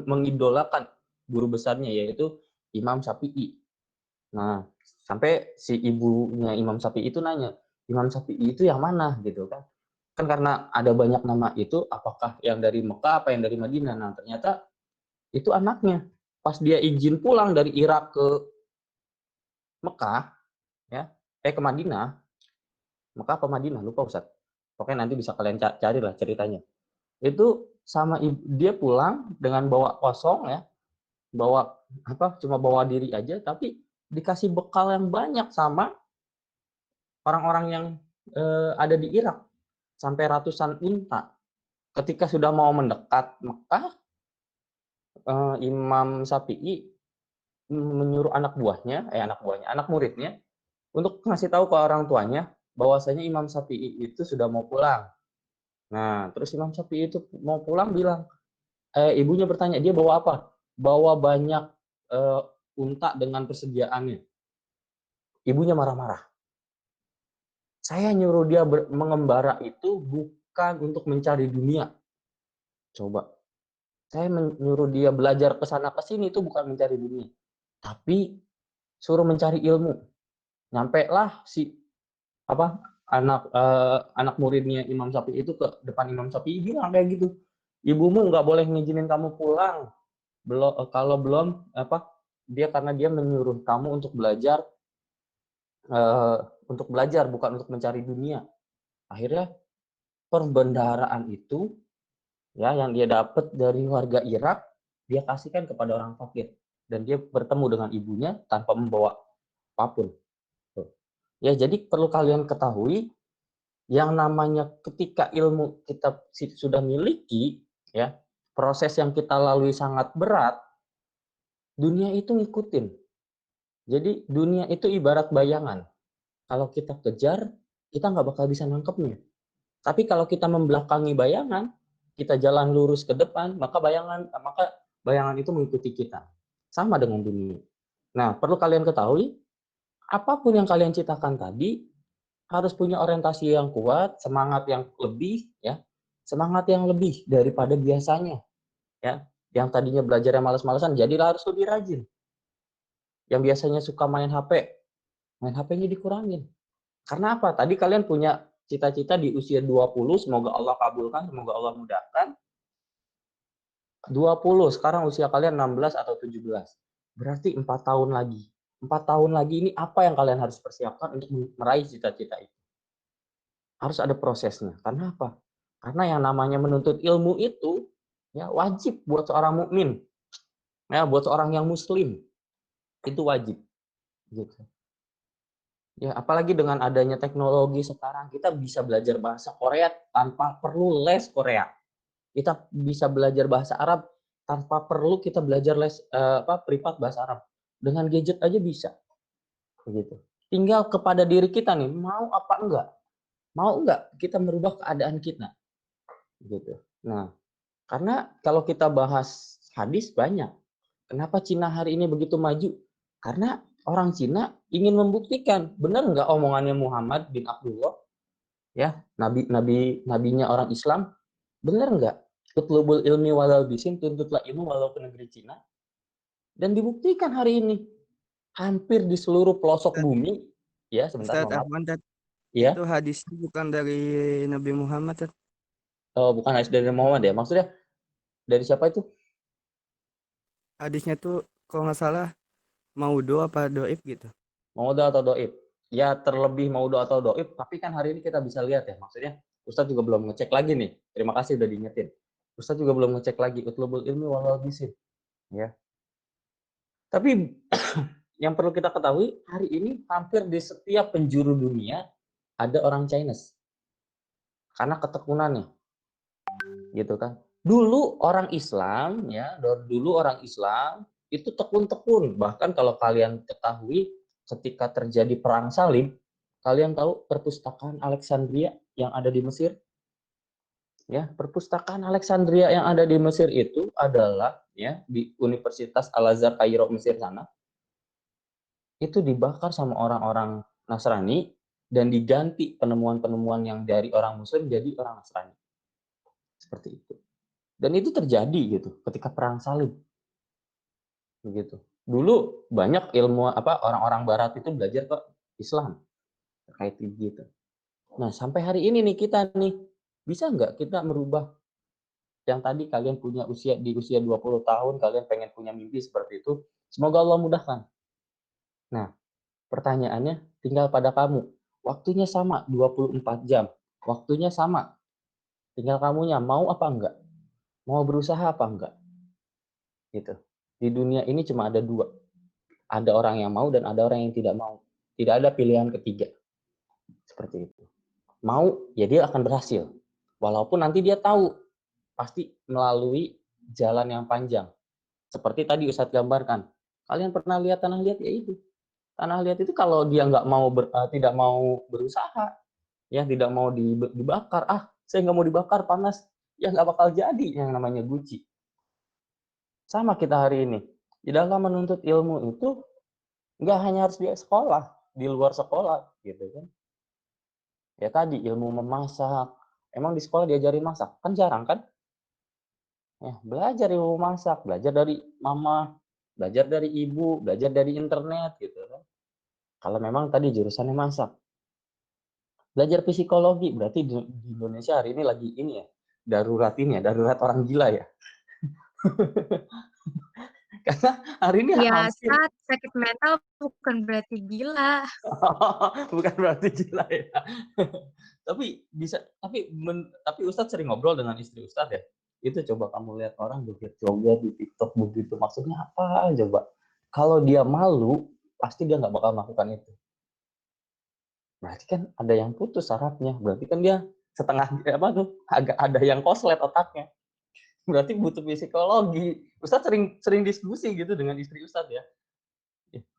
mengidolakan guru besarnya yaitu Imam Syafi'i. Nah, sampai si ibunya Imam Syafi'i itu nanya, Imam Syafi'i itu yang mana gitu kan? Kan karena ada banyak nama itu, apakah yang dari Mekah apa yang dari Madinah? Nah, ternyata itu anaknya. Pas dia izin pulang dari Irak ke Mekah ya, ke Madinah, Mekah apa Madinah lupa Ustaz. Pokoknya nanti bisa kalian cari lah ceritanya. Itu sama dia pulang dengan bawa kosong ya, cuma bawa diri aja, tapi dikasih bekal yang banyak sama orang-orang yang ada di Irak, sampai ratusan unta. Ketika sudah mau mendekat Mekah, Imam Syafi'i menyuruh anak muridnya untuk ngasih tahu ke orang tuanya bahwasanya Imam Syafi'i itu sudah mau pulang. Nah, terus Imam Syafi'i itu mau pulang bilang, ibunya bertanya, dia bawa apa? Bawa banyak unta dengan persediaannya. Ibunya marah-marah. Saya nyuruh dia mengembara itu bukan untuk mencari dunia. Coba. Saya menyuruh dia belajar ke sana ke sini itu bukan mencari dunia. Tapi suruh mencari ilmu. Nyampailah si anak muridnya Imam Syafi'i itu ke depan Imam Syafi'i bilang kayak gitu. Ibumu nggak boleh ngizinin kamu pulang. Kalau belum karena dia menyuruh kamu untuk belajar bukan untuk mencari dunia. Akhirnya perbendaharaan itu ya yang dia dapat dari warga Irak dia kasihkan kepada orang fakir dan dia bertemu dengan ibunya tanpa membawa apapun. Ya, jadi perlu kalian ketahui yang namanya ketika ilmu kita sudah miliki ya, proses yang kita lalui sangat berat, dunia itu ngikutin. Jadi dunia itu ibarat bayangan. Kalau kita kejar, kita nggak bakal bisa nangkepnya. Tapi kalau kita membelakangi bayangan, kita jalan lurus ke depan, maka bayangan itu mengikuti kita. Sama dengan dunia. Nah, perlu kalian ketahui, apapun yang kalian ciptakan tadi, harus punya orientasi yang kuat, semangat yang lebih, ya, semangat yang lebih daripada biasanya. Ya, yang tadinya belajarnya malas-malasan, jadilah harus lebih rajin. Yang biasanya suka main HP-nya dikurangin. Karena apa? Tadi kalian punya cita-cita di usia 20, semoga Allah kabulkan, semoga Allah mudahkan. 20, sekarang usia kalian 16 atau 17. Berarti 4 tahun lagi. 4 tahun lagi ini apa yang kalian harus persiapkan untuk meraih cita-cita itu? Harus ada prosesnya. Karena apa? Karena yang namanya menuntut ilmu itu ya wajib buat seorang mukmin. Ya, buat seorang yang muslim. Itu wajib. Gitu. Ya, apalagi dengan adanya teknologi sekarang, kita bisa belajar bahasa Korea tanpa perlu les Korea. Kita bisa belajar bahasa Arab tanpa perlu kita belajar privat bahasa Arab. Dengan gadget aja bisa. Begitu. Tinggal kepada diri kita nih, mau apa enggak? Mau enggak kita merubah keadaan kita? Gitu. Nah, karena kalau kita bahas hadis banyak. Kenapa Cina hari ini begitu maju? Karena orang Cina ingin membuktikan, benar enggak omongannya Muhammad bin Abdullah, ya, nabinya orang Islam, benar enggak? Utlubul ilmi walau bisin, tuntutlah ilmu walau ke negeri Cina. Dan dibuktikan hari ini. Hampir di seluruh pelosok bumi, ya sebentar, Ustadz maaf. Ahmad, Ya, itu hadisnya bukan dari Nabi Muhammad, Tat. oh, bukan hadis dari Muhammad ya? Maksudnya dari siapa itu? Hadisnya tuh kalau nggak salah maudhu apa doib gitu. Maudhu atau doib? Ya terlebih maudhu atau doib, tapi kan hari ini kita bisa lihat ya, maksudnya Ustadz juga belum ngecek lagi nih. Terima kasih udah diingetin. Ustadz juga belum ngecek lagi utlubul ilmi walau bisin, ya. Tapi yang perlu kita ketahui, hari ini hampir di setiap penjuru dunia ada orang Chinese. Karena ketekunannya. Gitu kan. Dulu orang Islam ya, dulu orang Islam itu tekun-tekun. Bahkan kalau kalian ketahui ketika terjadi perang salib, kalian tahu perpustakaan Alexandria yang ada di Mesir? Ya, perpustakaan Alexandria yang ada di Mesir itu adalah ya di Universitas Al-Azhar Kairo Mesir sana. Itu dibakar sama orang-orang Nasrani dan diganti penemuan-penemuan yang dari orang Muslim jadi orang Nasrani. Seperti itu. Dan itu terjadi gitu ketika perang salib. Begitu. Dulu banyak ilmu orang-orang barat itu belajar ke Islam terkait gitu. Nah, sampai hari ini nih kita nih bisa nggak kita merubah yang tadi kalian punya di usia 20 tahun kalian pengen punya mimpi seperti itu. Semoga Allah mudahkan. Nah, pertanyaannya tinggal pada kamu. Waktunya sama 24 jam. Waktunya sama. Tinggal kamunya mau apa enggak? Mau berusaha apa enggak? Gitu. Di dunia ini cuma ada dua. Ada orang yang mau dan ada orang yang tidak mau. Tidak ada pilihan ketiga. Seperti itu. Mau, ya dia akan berhasil. Walaupun nanti dia tahu pasti melalui jalan yang panjang. Seperti tadi Ustadz gambarkan. Kalian pernah lihat tanah liat? Ya itu. Tanah liat itu kalau dia nggak mau tidak mau berusaha, ya tidak mau dibakar, saya nggak mau dibakar panas, ya nggak bakal jadi yang namanya Gucci. Sama kita hari ini di dalam menuntut ilmu itu nggak hanya harus di sekolah, di luar sekolah gitu kan. Ya tadi ilmu memasak, emang di sekolah diajarin masak kan jarang kan? Ya belajar ilmu masak, belajar dari mama, belajar dari ibu, belajar dari internet gitu kan. Kalau memang tadi jurusannya masak. Belajar psikologi, berarti di Indonesia hari ini lagi ini ya, darurat ini ya, darurat orang gila ya. Karena hari ini Ya, hampir saat sakit mental bukan berarti gila. bukan berarti gila ya. Tapi bisa, tapi Ustadz sering ngobrol dengan istri Ustadz ya. Itu coba kamu lihat orang joget-joget di TikTok begitu, maksudnya apa coba? Kalau dia malu, pasti dia nggak bakal melakukan itu. Berarti kan ada yang putus sarafnya. Berarti kan dia setengah agak ada yang koslet otaknya. Berarti butuh psikologi. Ustadz sering diskusi gitu dengan istri Ustadz ya.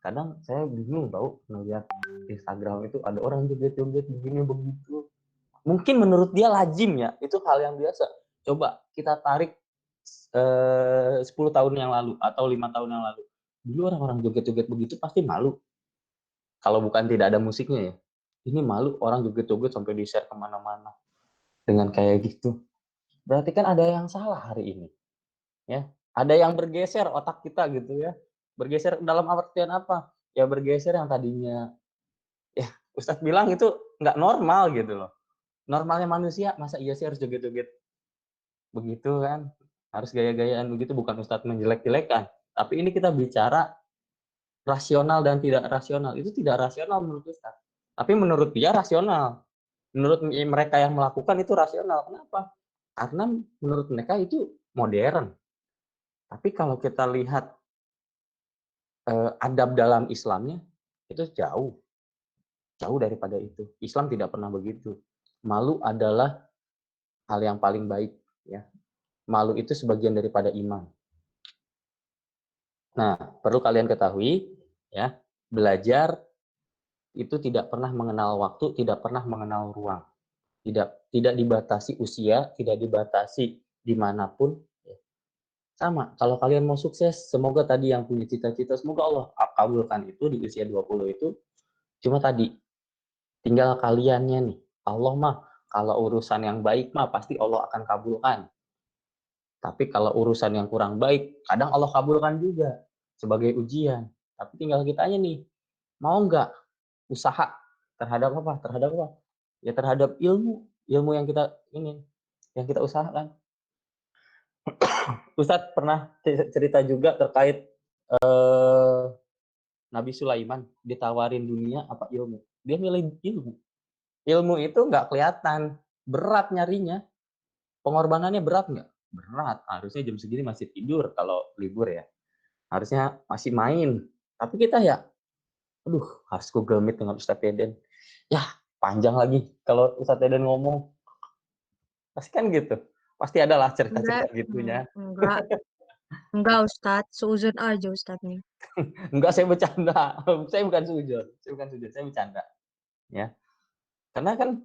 Kadang saya bingung tahu melihat Instagram itu ada orang joget-joget begini begitu. Mungkin menurut dia lazim ya, itu hal yang biasa. Coba kita tarik 10 tahun yang lalu atau 5 tahun yang lalu. Dulu orang-orang joget-joget begitu pasti malu. Kalau bukan tidak ada musiknya ya. Ini malu orang joget-joget sampai di-share kemana-mana dengan kayak gitu. Berarti kan ada yang salah hari ini. Ya, ada yang bergeser otak kita gitu ya. Bergeser dalam artian apa? Ya bergeser yang tadinya ya Ustadz bilang itu nggak normal gitu loh. Normalnya manusia, masa iya sih harus joget-joget begitu kan? Harus gaya-gayaan begitu, bukan Ustadz menjelek-jelekan. Tapi ini kita bicara rasional dan tidak rasional. Itu tidak rasional menurut Ustadz. Tapi menurut dia rasional. Menurut mereka yang melakukan itu rasional. Kenapa? Karena menurut mereka itu modern. Tapi kalau kita lihat adab dalam Islamnya, itu jauh daripada itu. Islam tidak pernah begitu. Malu adalah hal yang paling baik. Ya, malu itu sebagian daripada iman. Nah, perlu kalian ketahui ya, belajar itu tidak pernah mengenal waktu, tidak pernah mengenal ruang. Tidak dibatasi usia, tidak dibatasi dimanapun. Sama, kalau kalian mau sukses, semoga tadi yang punya cita-cita, semoga Allah kabulkan itu di usia 20 itu. Cuma tadi, tinggal kaliannya nih. Allah mah, kalau urusan yang baik mah pasti Allah akan kabulkan. Tapi kalau urusan yang kurang baik, kadang Allah kabulkan juga sebagai ujian. Tapi tinggal kitanya nih, mau nggak usaha terhadap apa? Terhadap apa? Ya terhadap ilmu yang kita ingin, yang kita usahakan. Ustadz pernah cerita juga terkait Nabi Sulaiman ditawarin dunia apa ilmu. Dia milih ilmu. Ilmu itu nggak kelihatan, berat nyarinya. Pengorbanannya berat nggak? Berat. Harusnya jam segini masih tidur kalau libur ya. Harusnya masih main. Tapi kita ya, aduh, harus Google Meet dengan Ustadz Deden. Ya, panjang lagi kalau Ustadz Deden ngomong. Pasti kan gitu. Pasti adalah cerita-cerita gitunya. Enggak Ustadz, seuzon aja Ustadz nih. Enggak, saya bercanda. Saya bukan sujud. Saya bercanda. Ya. Karena kan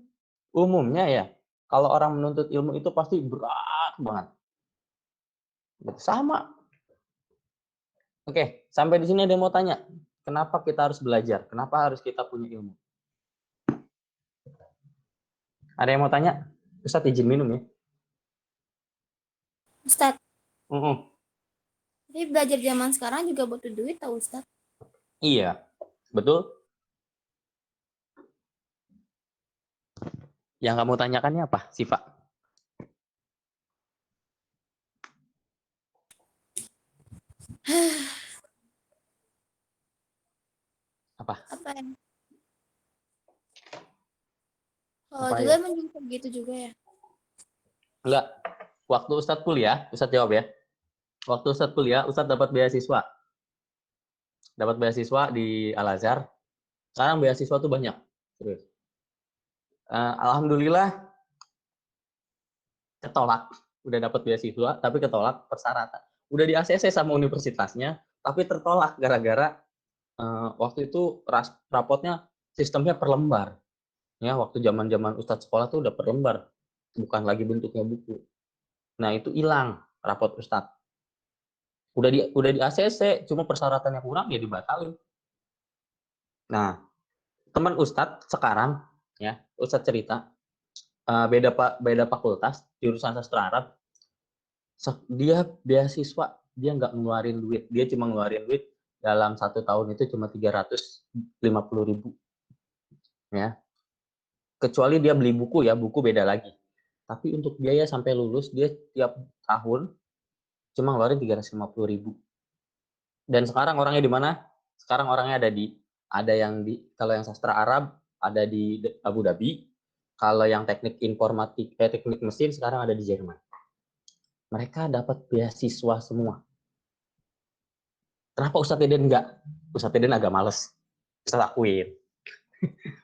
umumnya ya, kalau orang menuntut ilmu itu pasti berat banget. Sama. Oke, sampai di sini ada yang mau tanya. Kenapa kita harus belajar? Kenapa harus kita punya ilmu? Ada yang mau tanya? Ustadz izin minum ya. Ustadz, tapi belajar zaman sekarang juga butuh duit tau Ustadz? Iya, betul. Yang kamu tanyakannya apa, Siva? Apa? Apa ya? Oh, Apa juga ya? emang juga gitu juga ya? Enggak. Waktu Ustadz kuliah, Ustadz jawab ya. Waktu Ustadz kuliah, Ustadz dapat beasiswa. Dapat beasiswa di Al-Azhar. Sekarang beasiswa tuh banyak. Serius. Alhamdulillah ketolak. Udah dapat beasiswa, tapi ketolak persyaratan. Udah di ACC sama universitasnya, tapi tertolak gara-gara waktu itu rapotnya sistemnya per lembar. Ya, waktu zaman-zaman Ustadz sekolah tuh udah per lembar. Bukan lagi bentuknya buku. Nah, itu hilang rapot Ustadz. Udah di ACC, cuma persyaratannya kurang ya dibatalin. Nah, teman Ustadz sekarang ya, Ustadz cerita beda fakultas, jurusan sastra Arab. Dia beasiswa, dia nggak ngeluarin duit, dia cuma ngeluarin duit dalam 1 tahun itu cuma 350.000 ya. Kecuali dia beli buku ya, buku beda lagi. Tapi untuk biaya sampai lulus dia tiap tahun cuma ngeluarin 350.000. Dan sekarang orangnya di mana? Sekarang orangnya ada yang di kalau yang sastra Arab ada di Abu Dhabi, kalau yang teknik informatik teknik mesin sekarang ada di Jerman. Mereka dapat beasiswa semua. Kenapa Ustadz Deden enggak? Ustadz Deden agak males. Ustadz akuin.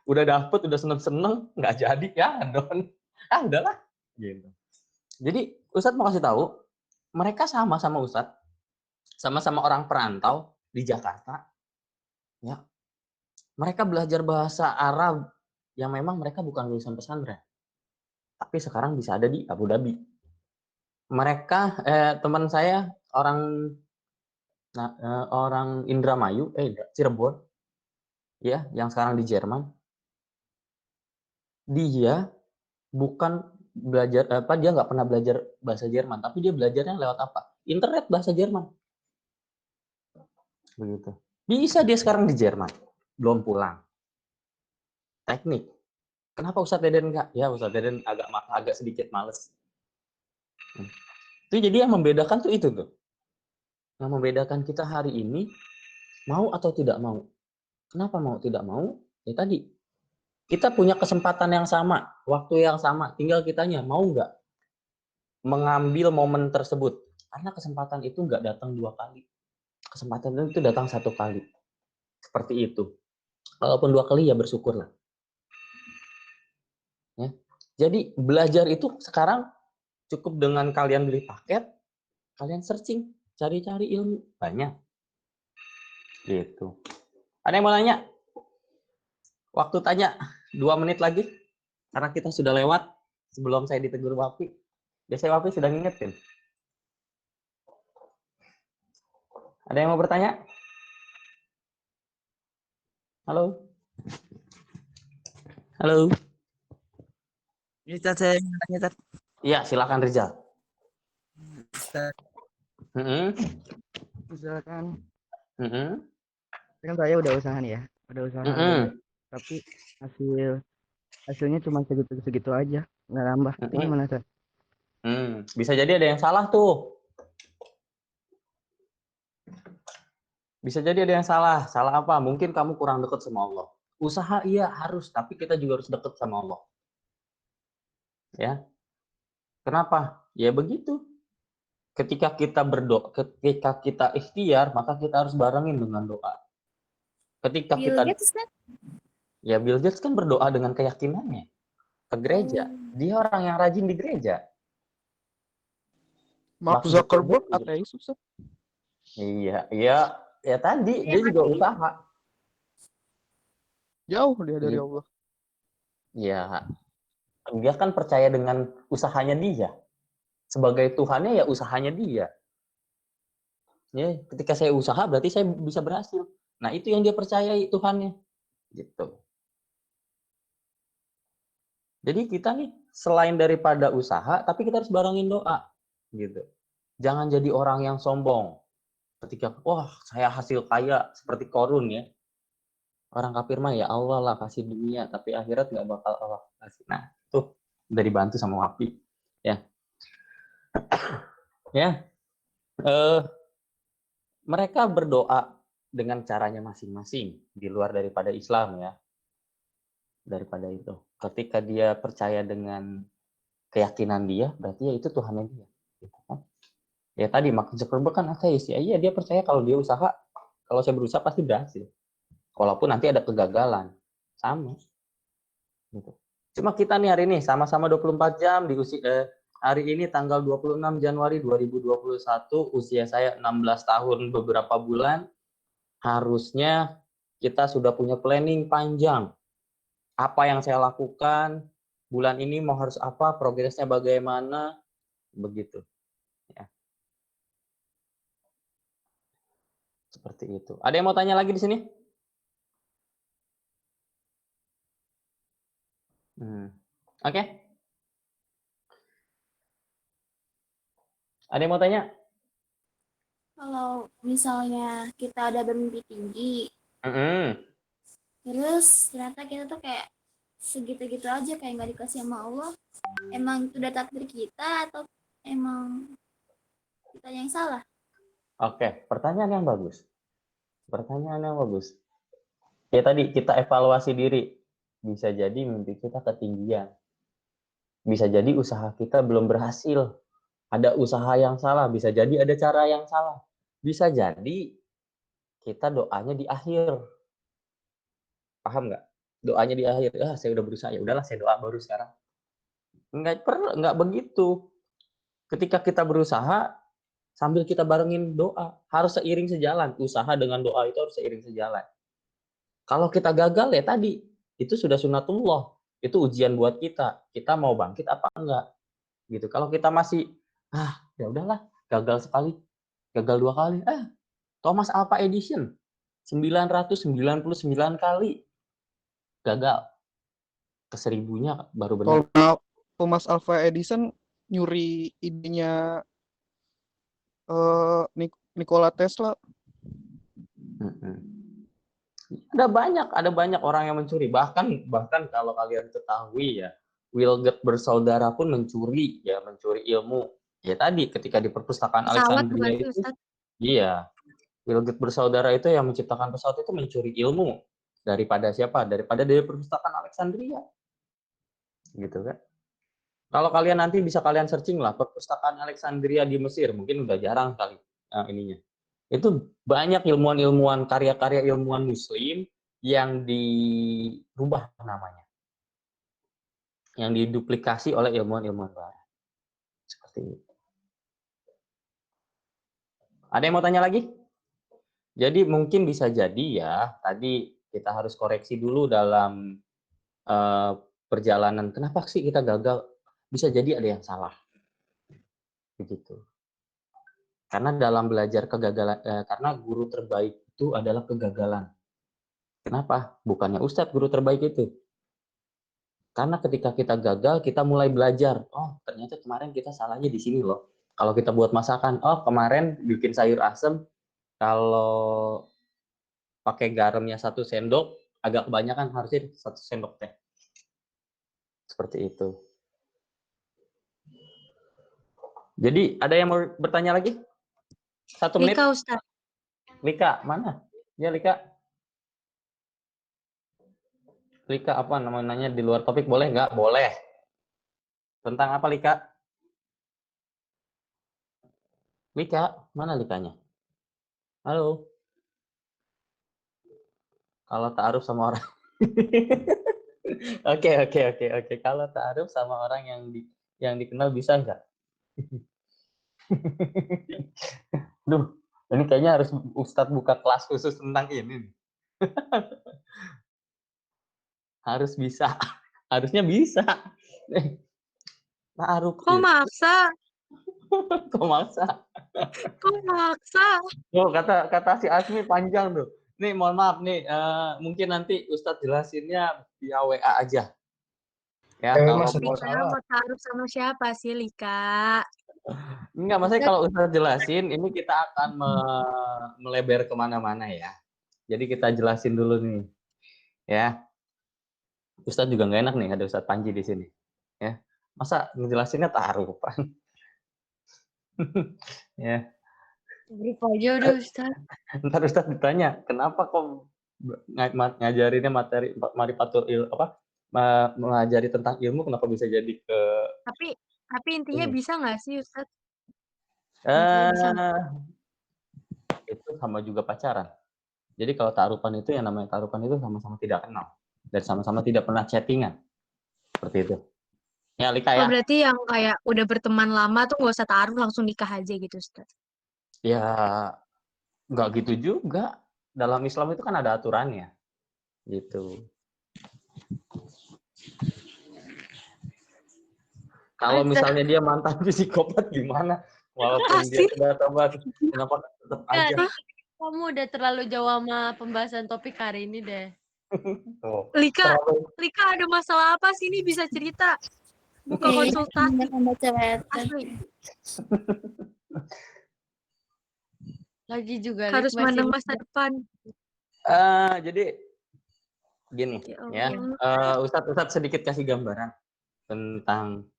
Udah dapet, udah seneng-seneng, nggak jadi ya, don. Udahlah. Gitu. Jadi Ustadz mau kasih tahu, mereka sama-sama Ustadz, sama-sama orang perantau di Jakarta, ya. Mereka belajar bahasa Arab yang memang mereka bukan lulusan pesantren, tapi sekarang bisa ada di Abu Dhabi. Mereka, teman saya orang Indramayu, Cirebon, ya, yang sekarang di Jerman. Dia bukan belajar dia nggak pernah belajar bahasa Jerman, tapi dia belajarnya lewat apa? Internet bahasa Jerman. Begitu. Bisa dia sekarang di Jerman, belum pulang. Teknik. Kenapa Ustadz Deden enggak? Ya Ustadz Deden agak sedikit males. Itu jadi yang membedakan tuh itu tuh. Yang membedakan kita hari ini mau atau tidak mau. Kenapa mau tidak mau? Ya tadi. Kita punya kesempatan yang sama, waktu yang sama, tinggal kitanya mau nggak mengambil momen tersebut. Karena kesempatan itu nggak datang 2 kali. Kesempatan itu datang 1 kali. Seperti itu. Kalaupun 2 kali ya bersyukurlah. Ya. Jadi belajar itu sekarang cukup dengan kalian beli paket, kalian searching, cari-cari ilmu. Banyak. Gitu. Ada yang mau nanya? Waktu tanya 2 menit lagi. Karena kita sudah lewat sebelum saya ditegur Wapi. Biasanya Wapi sudah ngingetin. Ada yang mau bertanya? Halo? Halo? Ini Ustaz, saya ingin tanya, Ustaz. Iya, silakan Rizal. Ustaz, misalkan kan saya udah usaha nih ya, udah usaha tapi hasilnya cuma segitu aja, nggak nambah. Itu gimana, Ustaz? Bisa jadi ada yang salah tuh. Bisa jadi ada yang salah. Salah apa? Mungkin kamu kurang dekat sama Allah. Usaha iya harus, tapi kita juga harus dekat sama Allah. Ya. Kenapa? Ya begitu. Ketika kita berdoa, ketika kita ikhtiar, maka kita harus barengin dengan doa. Ketika Bill kita Gates, Ustaz? Ya Bill Gates kan berdoa dengan keyakinannya ke gereja. Dia orang yang rajin di gereja. Mark Zuckerberg ateis, Ustaz. Iya, ya tadi dia juga usaha. Jauh dia dari Allah. Ya, dia kan percaya dengan usahanya dia. Sebagai Tuhannya ya usahanya dia. Ya, ketika saya usaha berarti saya bisa berhasil. Nah, itu yang dia percayai Tuhannya. Gitu. Jadi kita nih selain daripada usaha, tapi kita harus barengin doa. Gitu. Jangan jadi orang yang sombong. Ketika, wah saya hasil kaya seperti Korun ya. Orang kafir mah ya Allah lah kasih dunia, tapi akhirat nggak bakal Allah kasih. Nah, tuh udah dibantu sama Wapi. Ya. Ya. Mereka berdoa dengan caranya masing-masing di luar daripada Islam ya. Daripada itu. Ketika dia percaya dengan keyakinan dia, berarti ya itu Tuhannya dia. Gitu kan? Ya tadi Mark Zuckerberg kan ateis ya. Iya dia percaya kalau dia usaha, kalau saya berusaha pasti berhasil. Walaupun nanti ada kegagalan. Sama. Gitu. Cuma kita nih hari ini sama-sama 24 jam di hari ini tanggal 26 Januari 2021, usia saya 16 tahun beberapa bulan. Harusnya kita sudah punya planning panjang. Apa yang saya lakukan, bulan ini mau harus apa, progresnya bagaimana, begitu. Ya. Seperti itu. Ada yang mau tanya lagi di sini? Oke. Ada yang mau tanya? Kalau misalnya kita ada bermimpi tinggi, terus ternyata kita tuh kayak segitu-gitu aja, kayak nggak dikasih sama Allah. Emang itu udah takdir kita atau emang kita yang salah? Oke, pertanyaan yang bagus. Pertanyaan yang bagus. Ya tadi kita evaluasi diri. Bisa jadi mimpi kita ketinggian. Bisa jadi usaha kita belum berhasil. Ada usaha yang salah. Bisa jadi ada cara yang salah. Bisa jadi kita doanya di akhir. Paham nggak? Doanya di akhir. Saya udah berusaha. Ya udahlah, saya doa baru sekarang. Nggak begitu. Ketika kita berusaha, sambil kita barengin doa. Harus seiring sejalan. Usaha dengan doa itu harus seiring sejalan. Kalau kita gagal ya tadi, itu sudah sunatullah. Itu ujian buat kita. Kita mau bangkit apa enggak? Gitu. Kalau kita masih ya udahlah, gagal sekali, gagal 2 kali. Thomas Alva Edison 999 kali gagal. Ke-1000-nya baru benar. Thomas Alva Edison nyuri idenya Nikola Tesla. Ada banyak orang yang mencuri. Bahkan kalau kalian ketahui ya, Wilgert bersaudara pun mencuri ilmu. Ya tadi ketika di perpustakaan Alexandria itu, iya, Wilgert bersaudara itu yang menciptakan pesawat itu mencuri ilmu daripada siapa? Daripada dari perpustakaan Alexandria. Gitu kan? Kalau kalian nanti bisa kalian searching lah perpustakaan Alexandria di Mesir, mungkin udah jarang kali ininya. Itu banyak ilmuwan-ilmuwan, karya-karya ilmuwan muslim yang dirubah namanya. Yang diduplikasi oleh ilmuwan-ilmuwan barat. Seperti itu. Ada yang mau tanya lagi? Jadi mungkin bisa jadi ya, tadi kita harus koreksi dulu dalam perjalanan. Kenapa sih kita gagal? Bisa jadi ada yang salah, begitu. Karena dalam belajar kegagalan, karena guru terbaik itu adalah kegagalan. Kenapa? Bukannya Ustadz guru terbaik itu. Karena ketika kita gagal, kita mulai belajar. Oh, ternyata kemarin kita salahnya di sini loh. Kalau kita buat masakan, oh kemarin bikin sayur asem, kalau pakai garamnya 1 sendok, agak kebanyakan, harusnya 1 sendok teh. Seperti itu. Jadi ada yang mau bertanya lagi? 1 menit. Lika, Ustaz. Lika, mana? Ya, Lika. Lika apa namanya di luar topik boleh nggak? Boleh. Tentang apa, Lika? Lika, mana Likanya? Halo. Kalau ta'aruf sama orang. Oke. Kalau ta'aruf sama orang yang dikenal bisa nggak? Duh, ini kayaknya harus Ustadz buka kelas khusus tentang ini. Harus bisa. Harusnya bisa. Ta'aruf. Kok maksa? Kok maksa? Kok maksa? Oh, kata si Asmi panjang tuh. Nih, mohon maaf nih, mungkin nanti Ustadz jelasinnya via WA aja. Ya, kalau Lika mau taruh sama siapa sih, Lika? enggak, maksudnya kalau Ustadz jelasin, ini kita akan melebar kemana-mana ya. Jadi kita jelasin dulu nih, ya. Ustadz juga nggak enak nih ada Ustadz Panji di sini, ya. Masa ngejelasinnya taruhan? Ya. Taruh aja udah Ustadz. Ntar Ustadz ditanya, kenapa kok ngajarinnya materi marifatul mengajari tentang ilmu, kenapa bisa jadi ke Tapi intinya bisa nggak sih, Ustadz? Itu sama juga pacaran. Jadi kalau ta'arufan itu, yang namanya ta'arufan itu sama-sama tidak kenal dan sama-sama tidak pernah chattingan. Seperti itu. Ya, Lika ya. Oh, berarti yang kayak udah berteman lama tuh nggak usah taruh, langsung nikah aja gitu, Ustadz? Ya, nggak gitu juga. Dalam Islam itu kan ada aturannya. Gitu. Kalau misalnya dia mantan psikopat gimana? Walaupun dia sudah tobat, kenapa tetap aja? Kamu udah terlalu jauh sama pembahasan topik hari ini deh. Lika ada masalah apa sih, ini bisa cerita? Buka konsultasi. Asli. Lagi juga harus mandang masa depan. Jadi gini ya, Ustadz sedikit kasih gambaran tentang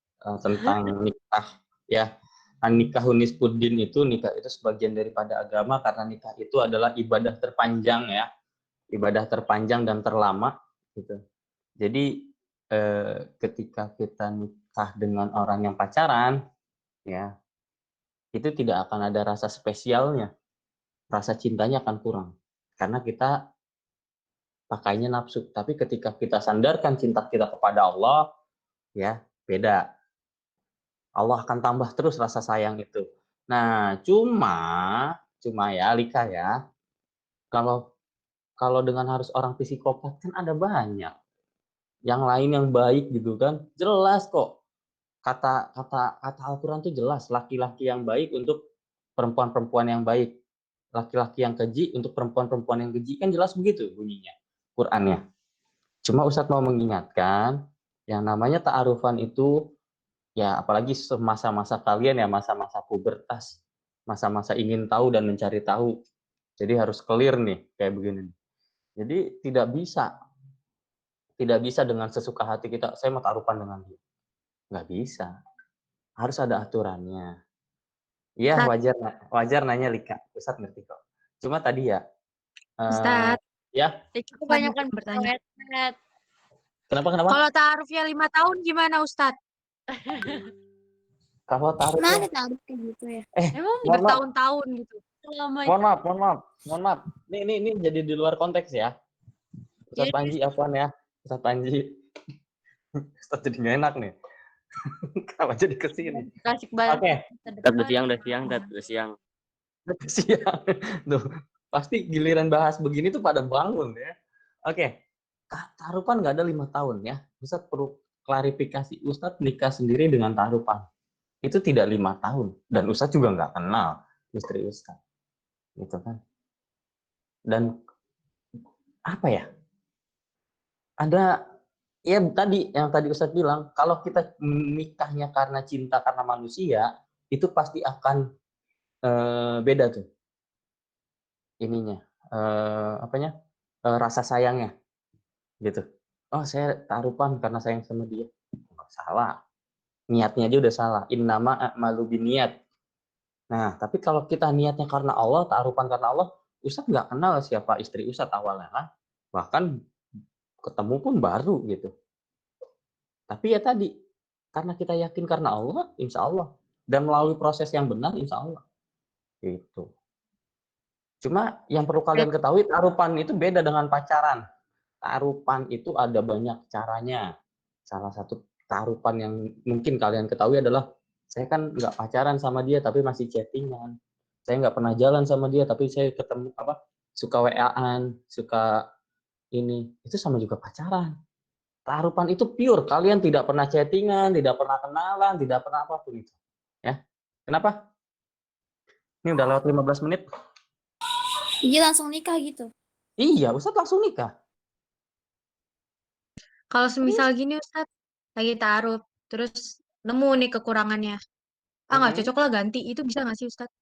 nikah ya. Nikahun nisfuddin itu, nikah itu sebagian daripada agama karena nikah itu adalah ibadah terpanjang ya, ibadah terpanjang dan terlama gitu. Jadi ketika kita nikah dengan orang yang pacaran ya, itu tidak akan ada rasa spesialnya, rasa cintanya akan kurang karena kita pakainya nafsu. Tapi ketika kita sandarkan cinta kita kepada Allah ya, beda. Allah akan tambah terus rasa sayang itu. Nah, cuma ya Lika ya, kalau dengan harus orang psikopat kan ada banyak. Yang lain yang baik gitu kan, jelas kok. Kata Al-Qur'an itu jelas, laki-laki yang baik untuk perempuan-perempuan yang baik. Laki-laki yang keji untuk perempuan-perempuan yang keji, kan jelas begitu bunyinya Qur'annya. Cuma Ustadz mau mengingatkan, yang namanya ta'arufan itu ya, apalagi masa-masa kalian ya, masa-masa pubertas, masa-masa ingin tahu dan mencari tahu. Jadi harus clear nih kayak begini. Jadi tidak bisa dengan sesuka hati kita, saya mau ta'arufan dengan dia. Nggak bisa. Harus ada aturannya. Iya, wajar nanya Lika. Ustadz ngerti kok. Cuma tadi ya. Ustadz. Ya. Kebanyakan bertanya. Kenapa? Kalau ta'arufnya 5 tahun gimana, Ustadz? Kalau taruh ada taruh kayak gitu ya? Emang bertahun-tahun gitu. Mohon maaf. Ini jadi di luar konteks ya. Ustadz Panji apaan ya? Ustadz Panji. Ustadz jadi nggak enak nih. Kenapa jadi kesini? Kasih banget. Oke. Udah siang. Tuh. Pasti giliran bahas begini tuh pada bangun ya. Oke, tarupan nggak ada 5 tahun ya. Ustadz perlu klarifikasi. Ustadz nikah sendiri dengan tarupan. Itu tidak 5 tahun. Dan Ustadz juga nggak kenal istri Ustadz. Gitu kan. Dan apa ya? Ada ya tadi yang tadi Ustadz bilang, kalau kita nikahnya karena cinta karena manusia, itu pasti akan beda tuh ininya, rasa sayangnya gitu. Oh, saya tarupan karena sayang sama dia. Salah. Niatnya aja udah salah. Innama a'malu biniat. Nah, tapi kalau kita niatnya karena Allah, tarupan karena Allah, Ustadz nggak kenal siapa istri Ustadz awalnya kan. Bahkan ketemu pun baru gitu. Tapi ya tadi, karena kita yakin karena Allah, insya Allah. Dan melalui proses yang benar, insya Allah. Gitu. Cuma yang perlu kalian ketahui, tarupan itu beda dengan pacaran. Tarupan itu ada banyak caranya. Salah satu tarupan yang mungkin kalian ketahui adalah, saya kan nggak pacaran sama dia, tapi masih chattingan. Saya nggak pernah jalan sama dia, tapi saya ketemu suka WA-an, suka ini. Itu sama juga pacaran. Tarupan itu pure. Kalian tidak pernah chattingan, tidak pernah kenalan, tidak pernah apapun itu. Ya. Kenapa? Ini udah lewat 15 menit. Iya, langsung nikah gitu. Iya, Ustadz langsung nikah. Kalau semisal gini Ustadz, lagi taruh, terus nemu nih kekurangannya. Nggak cocok lah ganti. Itu bisa nggak sih Ustadz?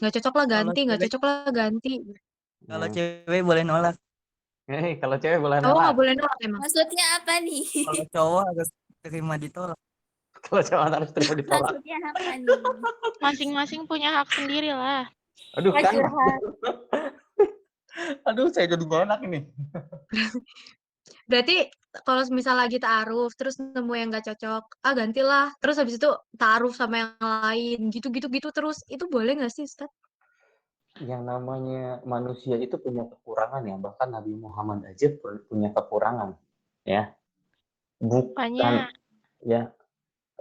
Nggak cocok lah ganti, nggak cocok lah ganti. Kalau cewek boleh nolak. Kalau cewek boleh Cowok nolak. nggak boleh nolak emang. Maksudnya apa nih? Kalau cowok harus terima ditolak. Kalau cowok harus terima ditolak. Maksudnya apa nih? Masing-masing punya hak sendiri lah. Aduh kan. Aduh, saya jadi bonak ini. Berarti kalau misal lagi ta'aruf, terus nemu yang nggak cocok, gantilah. Terus habis itu ta'aruf sama yang lain, gitu-gitu terus. Itu boleh nggak sih, Ustadz? Yang namanya manusia itu punya kekurangan ya. Bahkan Nabi Muhammad aja punya kekurangan. Ya. Bukan.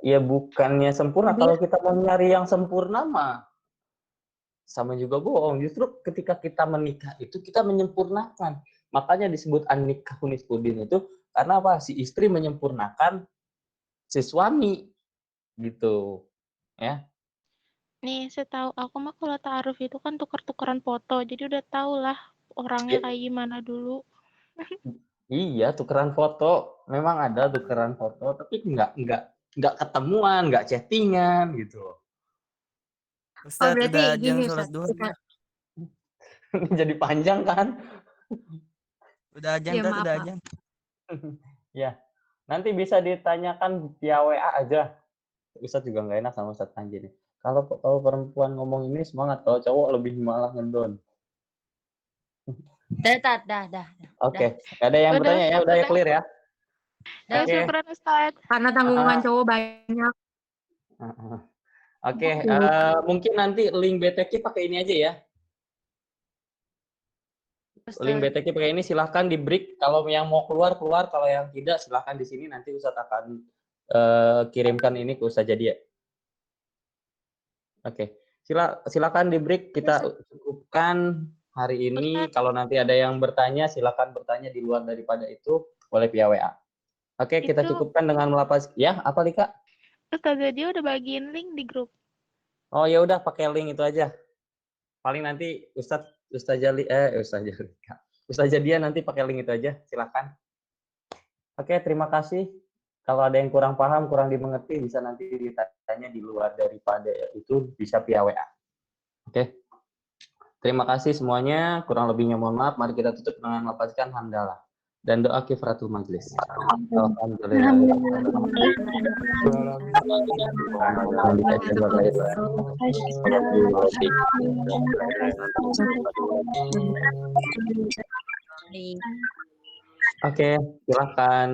Ya bukannya sempurna. Kalau kita mau nyari yang sempurna mah sama juga bohong. Justru ketika kita menikah itu kita menyempurnakan. Makanya disebut an-nikahu nisfuddin itu karena apa? Si istri menyempurnakan si suami gitu. Ya. Nih, setahu aku mah kalau ta'aruf itu kan tuker-tukeran foto. Jadi udah tau lah orangnya kayak gimana dulu. Iya, tukeran foto. Memang ada tukeran foto, tapi nggak ketemuan, nggak chattingan gitu. Ustadz, udah jam sholat duha. Jadi panjang kan? Udah ajan, ya, udah ajan. Ya, nanti bisa ditanyakan via WA aja. Ustadz juga nggak enak sama Ustadz Panji nih. Kalau perempuan ngomong ini semangat, kalau cowok lebih malah ngendon. Dah. Oke, nggak ada yang bertanya ya, udah ya clear ya. Syukuran Ustadz. Karena tanggungan cowok banyak. Oke, mungkin nanti link BTK pakai ini aja ya. Link BTK pakai ini, silahkan di break. Kalau yang mau keluar, kalau yang tidak silahkan di sini. Nanti Ustadz akan kirimkan ini ke Ustadz Jadia. Oke, silakan di break. Kita cukupkan hari ini. Kalau nanti ada yang bertanya, silakan bertanya di luar daripada itu, boleh via WA. Oke, kita cukupkan dengan melapas. Ya, apa Lika? Ustadz Jadia udah bagiin link di grup. Oh ya udah, pakai link itu aja. Paling nanti Ustadz Jadia nanti pakai link itu aja. Silakan. Oke, terima kasih. Kalau ada yang kurang paham, kurang dimengerti, bisa nanti ditanya di luar daripada itu, bisa via WA. Oke. Terima kasih semuanya. Kurang lebihnya mohon maaf. Mari kita tutup dengan melafazkan hamdalah dan doa kifaratul majlis. Alhamdulillah. Oke, silakan.